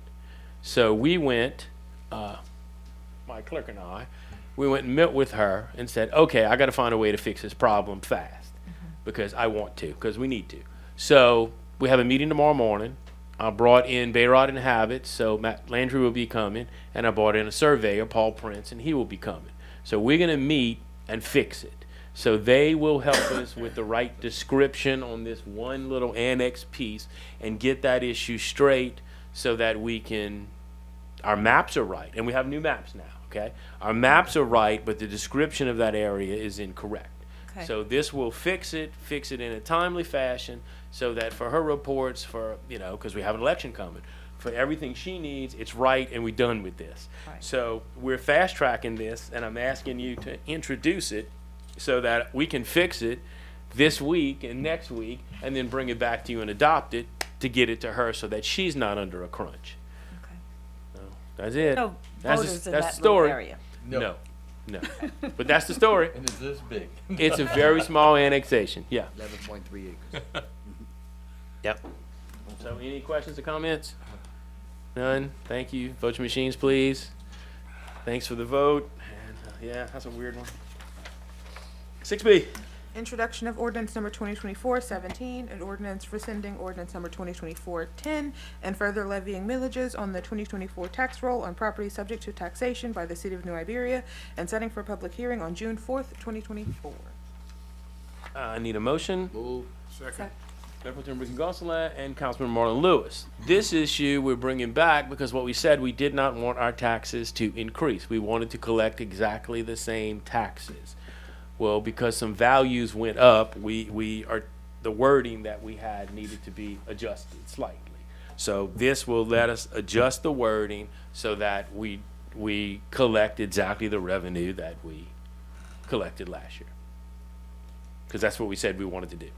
So we went, my clerk and I, we went and met with her and said, okay, I gotta find a way to fix this problem fast. Because I want to, because we need to. So we have a meeting tomorrow morning. I brought in Bayrod and Habits, so Matt Landry will be coming, and I brought in a surveyor, Paul Prince, and he will be coming. So we're gonna meet and fix it. So they will help us with the right description on this one little annex piece and get that issue straight so that we can, our maps are right, and we have new maps now, okay? Our maps are right, but the description of that area is incorrect. Okay. So this will fix it in a timely fashion so that for her reports, for, you know, because we have an election coming, for everything she needs, it's right and we're done with this. Right. So we're fast tracking this and I'm asking you to introduce it so that we can fix it this week and next week and then bring it back to you and adopt it to get it to her so that she's not under a crunch. Okay. So that's it. No That's voters the in that little story. area. No. But that's the story. And it's this big. It's a very small annexation. Yeah. 11.3 acres. Yep. So any questions or comments? None? Thank you. Vote your machines, please. Thanks for the vote. And, yeah, that's a weird one. 6B. Introduction of ordinance number 2024-17, an ordinance rescinding ordinance number 2024-10, and further levying millages on the 2024 tax roll on property subject to taxation by the City of New Iberia, and setting for public hearing on June 4th, 2024. I need a motion. Move. Second. Mayor Pro Tem Ricky Gonsalas and Councilman Marlon Lewis. This issue we're bringing back because what we said, we did not want our taxes to increase. We wanted to collect exactly the same taxes. Well, because some values went up, we are, the wording that we had needed to be adjusted slightly. So this will let us adjust the wording so that we collect exactly the revenue that we collected last year. Because that's what we said we wanted to do.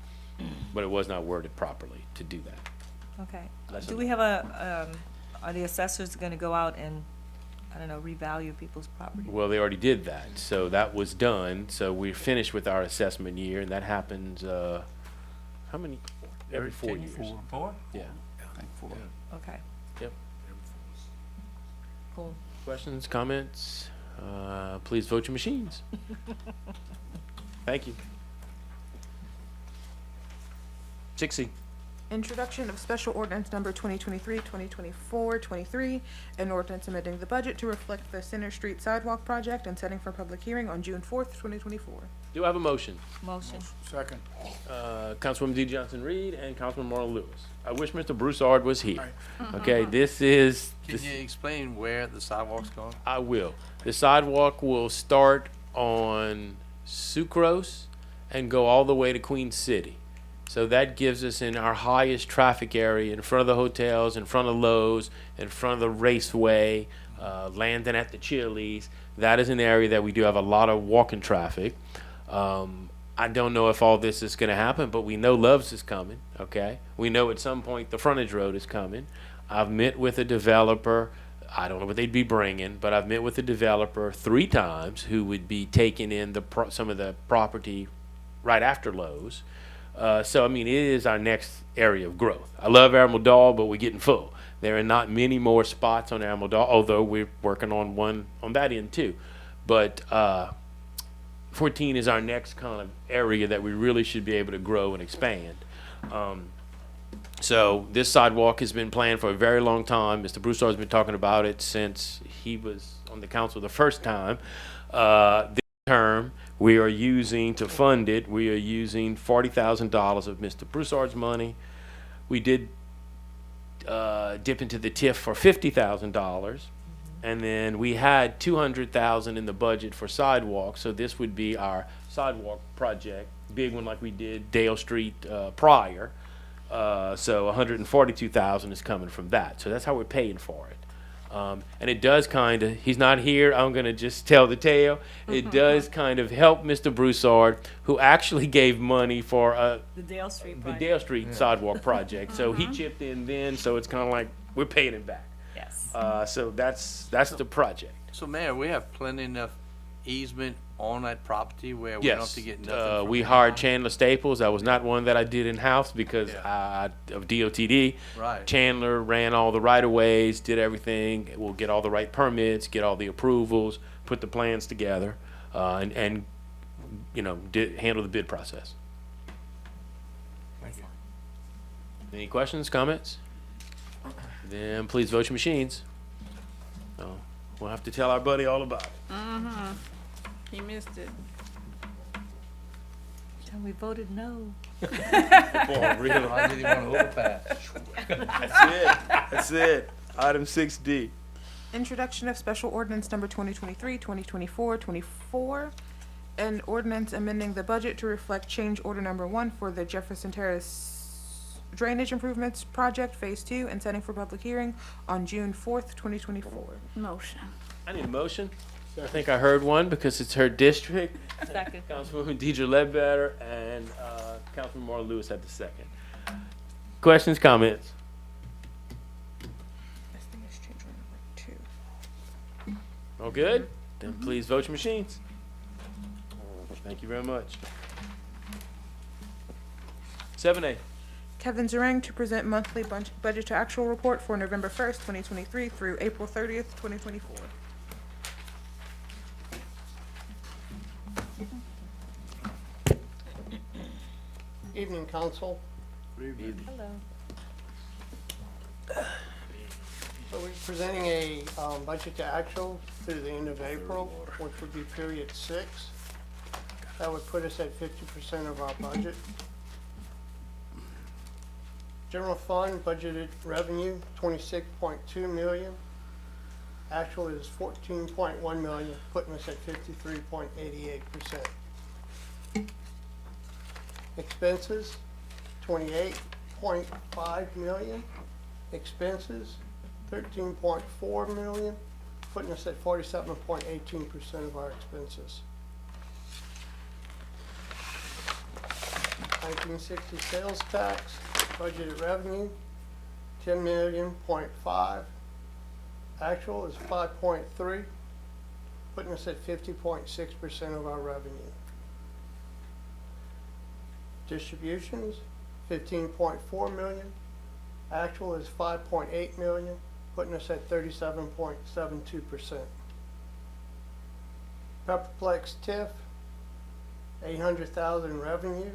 But it was not worded properly to do that. Okay. That's Do a- we have are the assessors gonna go out and, I don't know, revalue people's property? Well, they already did that, so that was done. So we're finished with our assessment year, and that happens, how many? Every 4 years. Four? Yeah. I think four. Okay. Yep. Cool. Questions, comments? Please vote your machines. Thank you. 6C. Introduction of special ordinance number 2023-2024-23, an ordinance amending the budget to reflect the Center Street Sidewalk Project and setting for public hearing on June 4th, 2024. Do I have a motion? Motion. Second. Councilwoman D. Johnson Reed and Councilman Marlon Lewis. I wish Mr. Broussard was here. Right. Okay, this is. Can you explain where the sidewalk's going? I will. The sidewalk will start on Sucrose and go all the way to Queen City. So that gives us in our highest traffic area, in front of the hotels, in front of Lowe's, in front of the Raceway, landing at the Chili's. That is an area that we do have a lot of walking traffic. I don't know if all this is going to happen, but we know Love's is coming, okay? We know at some point the frontage road is coming. I've met with a developer. I don't know what they'd be bringing, but I've met with a developer 3 times who would be taking in some of the property right after Lowe's. So, I mean, it is our next area of growth. I love Aramodal, but we're getting full. There are not many more spots on Aramodal, although we're working on one on that end too. But 14 is our next kind of area that we really should be able to grow and expand. So this sidewalk has been planned for a very long time. Mr. Broussard's been talking about it since he was on the council the first time. This term, we are using to fund it, we are using $40,000 of Mr. Broussard's money. We did dip into the TIF for $50,000, and then we had $200,000 in the budget for sidewalks. So this would be our sidewalk project, big one like we did Dale Street prior. So $142,000 is coming from that. So that's how we're paying for it. And it does kind of, he's not here, I'm going to just tell the tale. It does kind of help Mr. Broussard, who actually gave money for The Dale Street the project. Dale Street sidewalk project. So he chipped in then, so it's kind of like we're paying him back. Yes. So that's the project. So Mayor, we have plenty enough easement on that property where we don't have Yes, to get nothing from we the hired county? Chandler Staples. That was not one that I did in-house because of DOTD. Right. Chandler ran all the right-of-ways, did everything. We'll get all the right permits, get all the approvals, put the plans together, and you know, handle the bid process. Thank you. Any questions, comments? Then please vote your machines. Oh, we'll have to tell our buddy all about it. He missed it. And we voted no. Boy, really? I didn't want to overpass. That's it. That's it. Item 6D. Introduction of special ordinance number 2023-2024, an ordinance amending the budget to reflect change order number 1 for the Jefferson Terrace Drainage Improvements Project Phase 2 and setting for public hearing on June 4th, 2024. Motion. I need a motion. I think I heard one because it's her district. Second. Councilwoman Deidre Ledbetter and Councilman Marlon Lewis had the second. Questions, comments? I think it's change order number 2. All good? Then please vote your machines. Thank you very much. 7A. Kevin Zarang to present monthly budget to actual report for November 1st, 2023 through April 30th, 2024. Evening, council. Hello. So we're presenting a budget to actual through the end of April, which would be period 6. That would put us at 50% of our budget. General fund budgeted revenue, 26.2 million. Actual is 14.1 million, putting us at 53.88%. Expenses, 28.5 million. Expenses, 13.4 million, putting us at 47.18% of our expenses. 1960 sales tax, budgeted revenue, 10.5 million. Actual is 5.3, putting us at 50.6% of our revenue. Distributions, 15.4 million. Actual is 5.8 million, putting us at 37.72%. Pepperplex TIF, 800,000 revenue.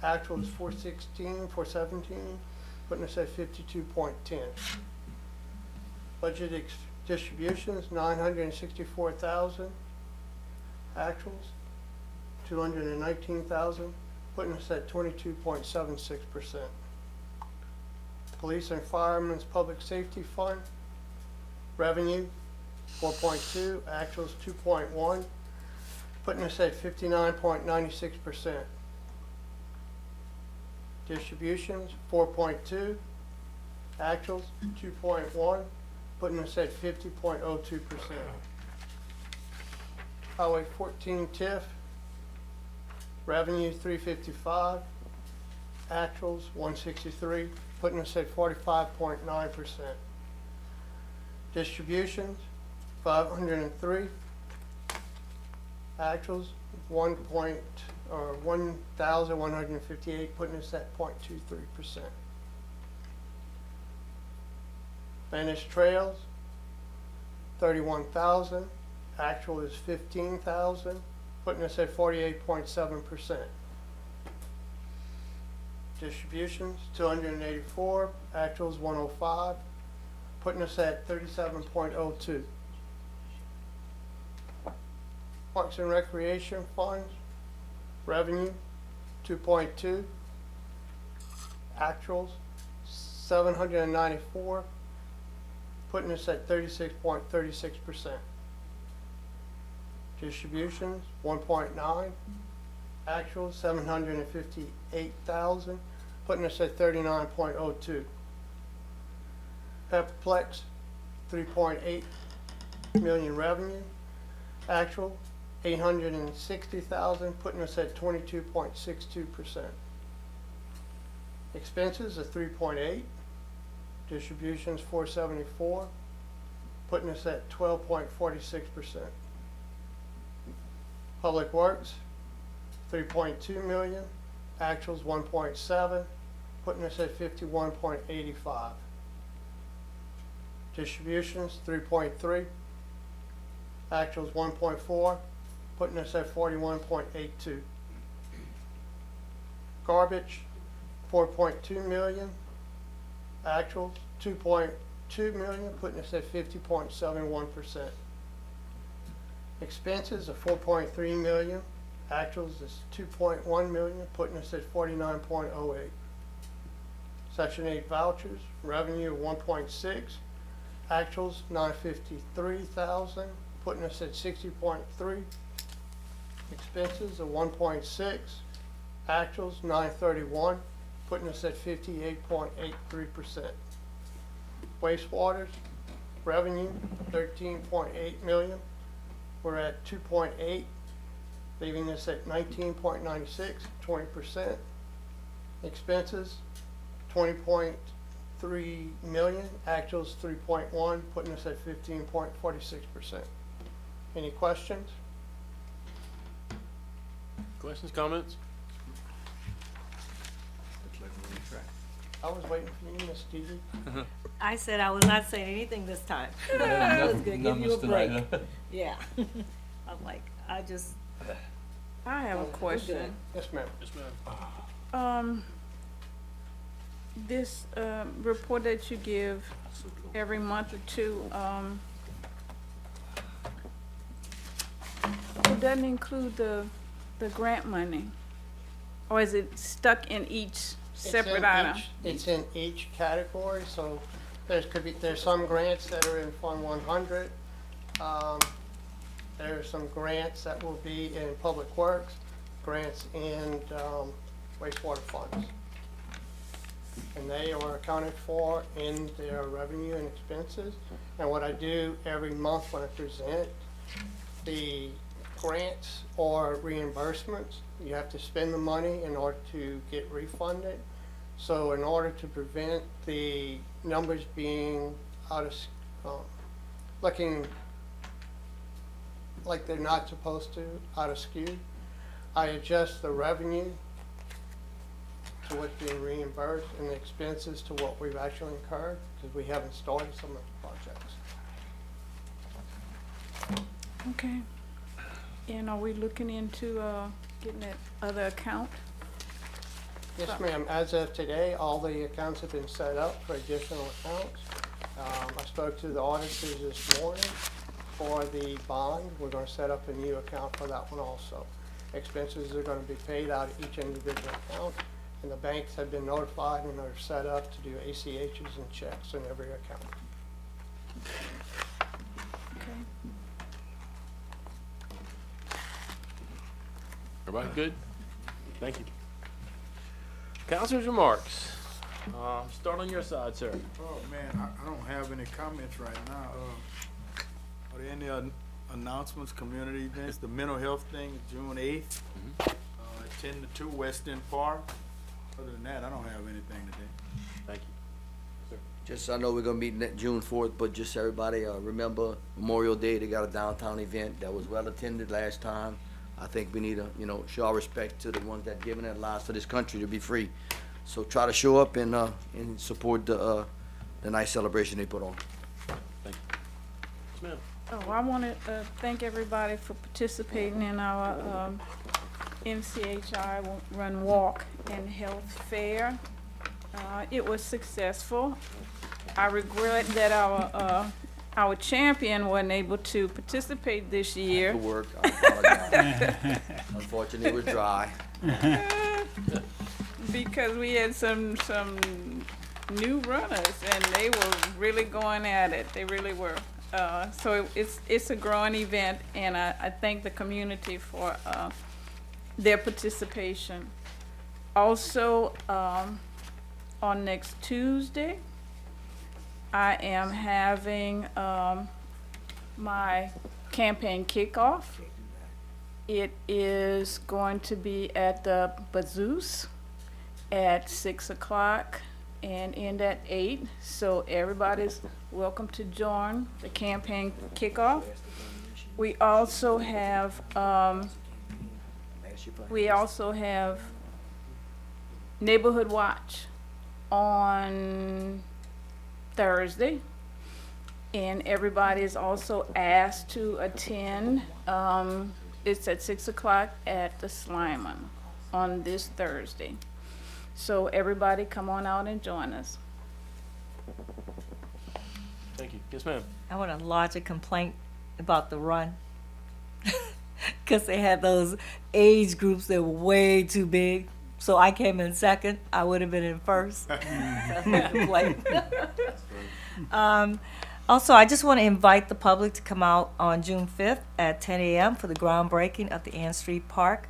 Actual is 417, putting us at 52.10. Budget distributions, 964,000. Actuals, 219,000, putting us at 22.76%. Police and Firemen's Public Safety Fund, revenue, 4.2, actuals 2.1, putting us at 59.96%. Distributions, 4.2, actuals 2.1, putting us at 50.02%. Highway 14 TIF, revenue 355, actuals 163, putting us at 45.9%. Distributions, 503, actuals 1,158, putting us at 0.23%. Managed trails, 31,000, actual is 15,000, putting us at 48.7%. Distributions, 284, actuals 105, putting us at 37.02. Parks and Recreation Funds, revenue 2.2, actuals $794, putting us at 36.36%. Distributions, 1.9. Actual, 758,000, putting us at 39.02. Pepperplex, 3.8 million revenue. Actual, 860,000, putting us at 22.62%. Expenses are 3.8. Distributions, 474, putting us at 12.46%. Public Works, 3.2 million. Actuals, 1.7, putting us at 51.85. Distributions, 3.3. Actuals, 1.4, putting us at 41.82. Garbage, 4.2 million. Actuals, 2.2 million, putting us at 50.71%. Expenses are 4.3 million. Actuals is 2.1 million, putting us at 49.08. Section 8 vouchers, revenue of 1.6. Actuals, 953,000, putting us at 60.3. Expenses of 1.6. Actuals, 931, putting us at 58.83%. Wastewaters, revenue, 13.8 million. We're at 2.8, leaving us at 19.96, 20%. Expenses, 20.3 million. Actuals, 3.1, putting us at 15.46%. Any questions? Questions, comments? I was waiting for you, Miss Stevie. I said I was not saying anything this time. I was gonna give you a break. Yeah. I'm like, I just. I have a question. Yes, ma'am. Yes, ma'am. This, report that you give every month or two, it doesn't include the grant money? Or is it stuck in each separate item? It's in each category, so there's some grants that are in Fund 100. There are some grants that will be in Public Works, grants in wastewater funds. And they are accounted for in their revenue and expenses. And what I do every month when I present the grants or reimbursements, you have to spend the money in order to get refunded. So in order to prevent the numbers being out of, looking like they're not supposed to, out of skew, I adjust the revenue to what's being reimbursed and the expenses to what we've actually incurred, because we haven't started some of the projects. Okay. And are we looking into, getting that other account? Yes, ma'am. As of today, all the accounts have been set up for additional accounts. I spoke to the auditors this morning for the bond. We're gonna set up a new account for that one also. Expenses are gonna be paid out of each individual account, and the banks have been notified and are set up to do ACHs and checks in every account. Okay. Everybody good? Thank you. Councilors' remarks. Start on your side, sir. Oh, man, I don't have any comments right now. Are there any announcements, community events? The mental health thing is June 8th. At 10 to 2 West End Park. Other than that, I don't have anything today. Thank you. Just, I know we're gonna meet June 4th, but just everybody, remember Memorial Day, they got a downtown event that was well attended last time. I think we need to, show our respect to the ones that given their lives for this country to be free. So try to show up and support the nice celebration they put on. Thank you. Yes, ma'am. Oh, I want to thank everybody for participating in our MCHI Run Walk and Health Fair. It was successful. I regret that our champion wasn't able to participate this year. Good work. I apologize. Unfortunately, it was dry. Because we had some new runners, and they were really going at it. They really were. So it's a growing event, and I thank the community for their participation. Also, on next Tuesday, I am having my campaign kickoff. It is going to be at the Bazooks at 6 o'clock and end at 8. So everybody's welcome to join the campaign kickoff. We also have Neighborhood Watch on Thursday, and everybody is also asked to attend. It's at 6 o'clock at the Slyman on this Thursday. So everybody come on out and join us. Thank you. Yes, ma'am. I want to lodge a complaint about the run. Because they had those age groups that were way too big. So I came in second. I would have been in first. That's my complaint. Also, I just want to invite the public to come out on June 5th at 10 a.m. for the groundbreaking of the Ann Street Park.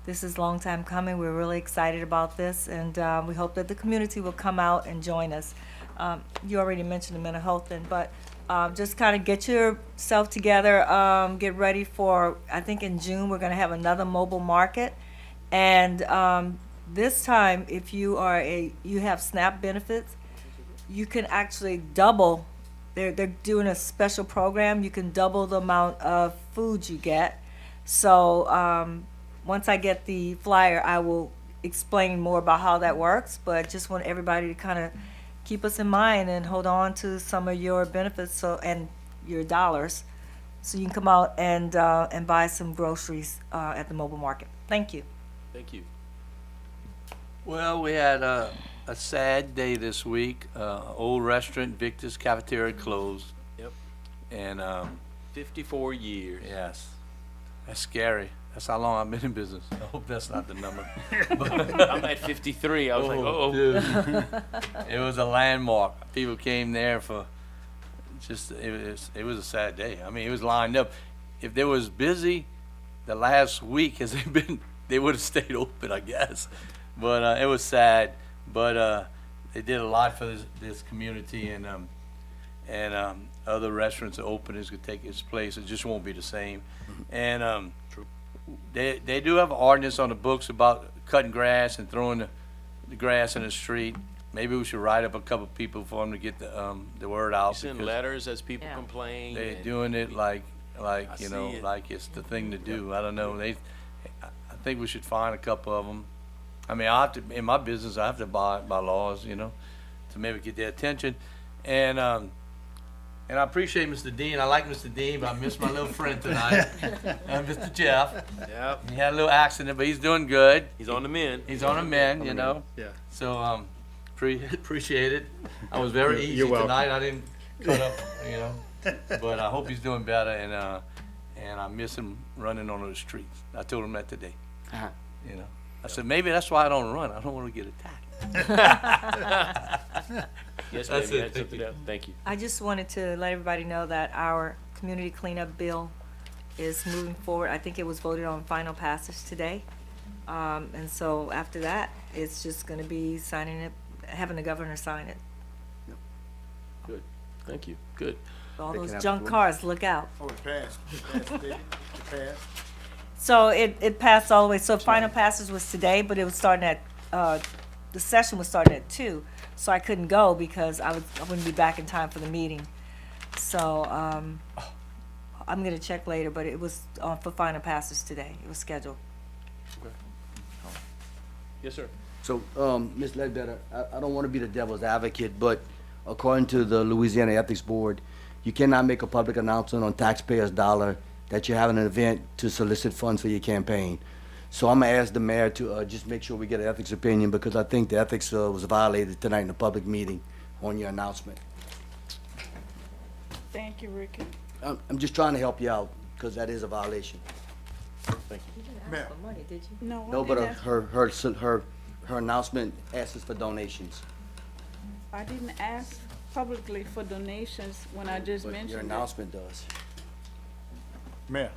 This is a long time coming. We're really excited about this, and we hope that the community will come out and join us. You already mentioned the mental health thing, but just kind of get yourself together, get ready for, I think in June, we're going to have another mobile market. And this time, if you have SNAP benefits, you can actually double. They're doing a special program. You can double the amount of food you get. So once I get the flyer, I will explain more about how that works. But just want everybody to kind of keep us in mind and hold on to some of your benefits and your dollars, so you can come out and buy some groceries at the mobile market. Thank you. Thank you. Well, we had a sad day this week. Old restaurant, Victor's Cafeteria closed. Yep. And 54 years. yes, that's scary. That's how long I've been in business. I hope that's not the number. I'm at 53. I was like, uh-oh. Dude. It was a landmark. People came there for just, it was a sad day. I mean, it was lined up. If they was busy the last week as they've been, they would have stayed open, I guess. But it was sad. But they did a lot for this community, and other restaurants are open. It's gonna take its place. It just won't be the same. And they do have an ordinance on the books about cutting grass and throwing the grass in the street. Maybe we should write up a couple people for them to get the word out. You send because letters as people Yeah. complain. they're and- doing it like see it. like it's the thing to do. I don't know. I think we should find a couple of them. I mean, I have to, in my business, I have to abide by laws, to maybe get their attention. And I appreciate Mr. Dean. I like Mr. Dean, but I miss my little friend tonight, Mr. Jeff. Yep. He had a little accident, but he's doing good. He's on the mend. He's on a mend, Yeah. So appreciate it. I was very easy You're welcome. tonight. I didn't cut up, but I hope he's doing better. And I miss him running on those streets. I told him that today. I said, maybe that's why I don't run. I don't want to get attacked. Yes, That's ma'am. it. You had something else? Thank you. I just wanted to let everybody know that our community cleanup bill is moving forward. I think it was voted on final passage today. And so after that, it's just gonna be signing it, having the governor sign it. Good. Thank you. Good. All They those can have junk one. cars, look out. Oh, it passed. It passed, did it? It passed. So it passed all the way, so final passage was today, but it was starting at, the session was starting at 2, so I couldn't go because I wouldn't be back in time for the meeting. So, I'm gonna check later, but it was for final passage today, it was scheduled. Yes, sir. So, Ms. Ledbetter, I don't want to be the devil's advocate, but according to the Louisiana Ethics Board, you cannot make a public announcement on taxpayers' dollar that you're having an event to solicit funds for your campaign. So I'm gonna ask the mayor to just make sure we get an ethics opinion, because I think the ethics was violated tonight in a public meeting on your announcement. Thank you, Ricky. I'm just trying to help you out, because that is a violation. You didn't Ma'am. ask for money, did you? No, No, but her announcement asks us for donations. I didn't ask publicly for donations when I just But mentioned your it. announcement does. Mayor,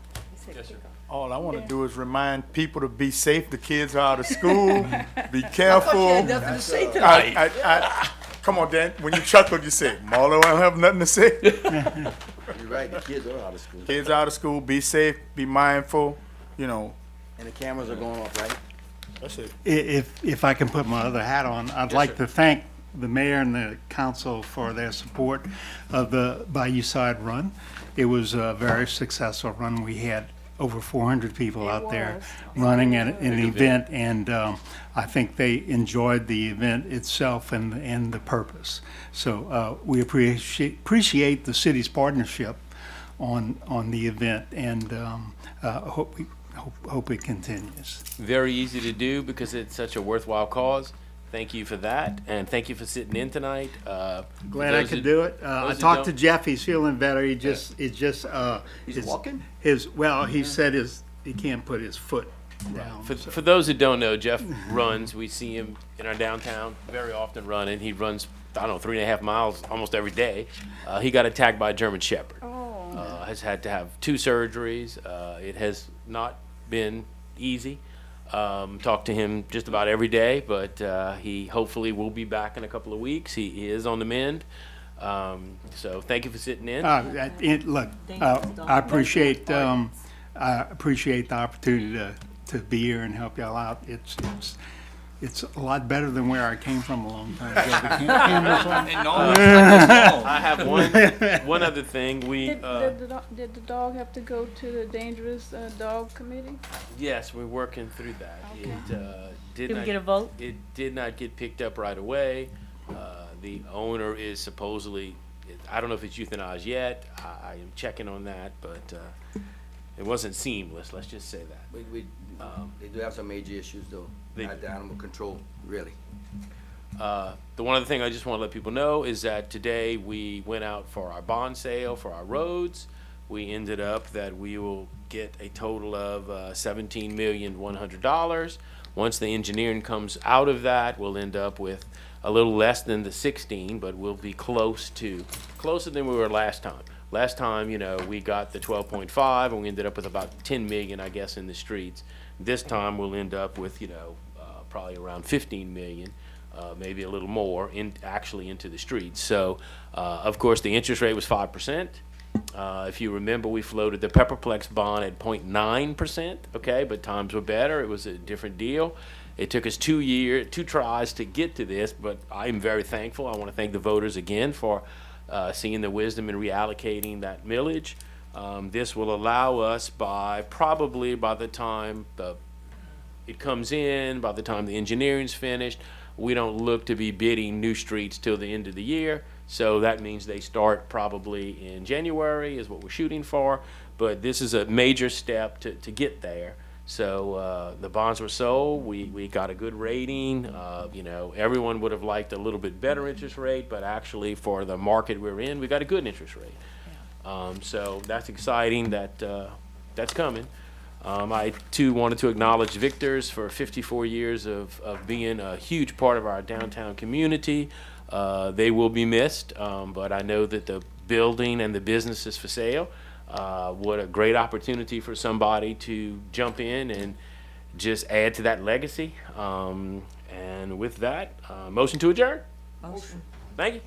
Yes, sir. all I wanna Yeah. do is remind people to be safe. The kids are out of school. Be careful. Nothing to say tonight. Come on, Dan. When you chuckled, you said, Marlo, I don't have nothing to say. You're right, the kids are out of school. Kids out of school, be safe, be mindful, you know. And the cameras are going off, right? That's it. If I can put my other hat on, I'd like to thank the mayor and the council for their support of the Bayou Side Run. It was a very successful run. We had over 400 people out there running an event, and I think they enjoyed the event itself and the purpose. So we appreciate the city's partnership on the event, and hope it continues. Very easy to do because it's such a worthwhile cause. Thank you for that, and thank you for sitting in tonight. Glad I could do it. I talked to Jeff. He's feeling better. He's walking? He said he can't put his foot down. For those that don't know, Jeff runs. We see him in our downtown very often running. He runs, I don't know, 3.5 miles almost every day. He got attacked by a German Shepherd. Has had to have 2 surgeries. It has not been easy. Talk to him just about every day, but he hopefully will be back in a couple of weeks. He is on the mend. So thank you for sitting in. Look, I appreciate the opportunity to be here and help y'all out. It's a lot better than where I came from a long time ago. The cameras on. I have one other thing. Did the dog have to go to the dangerous dog committee? Yes, we're working through that. Okay. Did we get a vote? It did not get picked up right away. The owner is supposedly, I don't know if it's euthanized yet. I am checking on that, but it wasn't seamless. Let's just say that. They do have some major issues though. Not the animal control, really. The one other thing I just want to let people know is that today we went out for our bond sale for our roads. We ended up that we will get a total of $17,100,000. Once the engineering comes out of that, we'll end up with a little less than the 16, but we'll be closer than we were last time. Last time, we got the 12.5, and we ended up with about 10 million, I guess, in the streets. This time we'll end up with, probably around 15 million, maybe a little more, actually into the streets. So, of course, the interest rate was 5%. If you remember, we floated the Pepperplex bond at 0.9%, okay, but times were better. It was a different deal. It took us 2 tries to get to this, but I'm very thankful. I want to thank the voters again for seeing the wisdom in reallocating that millage. This will allow us probably by the time it comes in, by the time the engineering's finished, we don't look to be bidding new streets till the end of the year. So that means they start probably in January is what we're shooting for. But this is a major step to get there. So the bonds were sold. We got a good rating. Everyone would have liked a little bit better interest rate, but actually for the market we're in, we got a good interest rate. So that's exciting that's coming. I too wanted to acknowledge Victor's for 54 years of being a huge part of our downtown community. They will be missed, but I know that the building and the business is for sale. What a great opportunity for somebody to jump in and just add to that legacy. And with that, motion to adjourn. Motion. Thank you.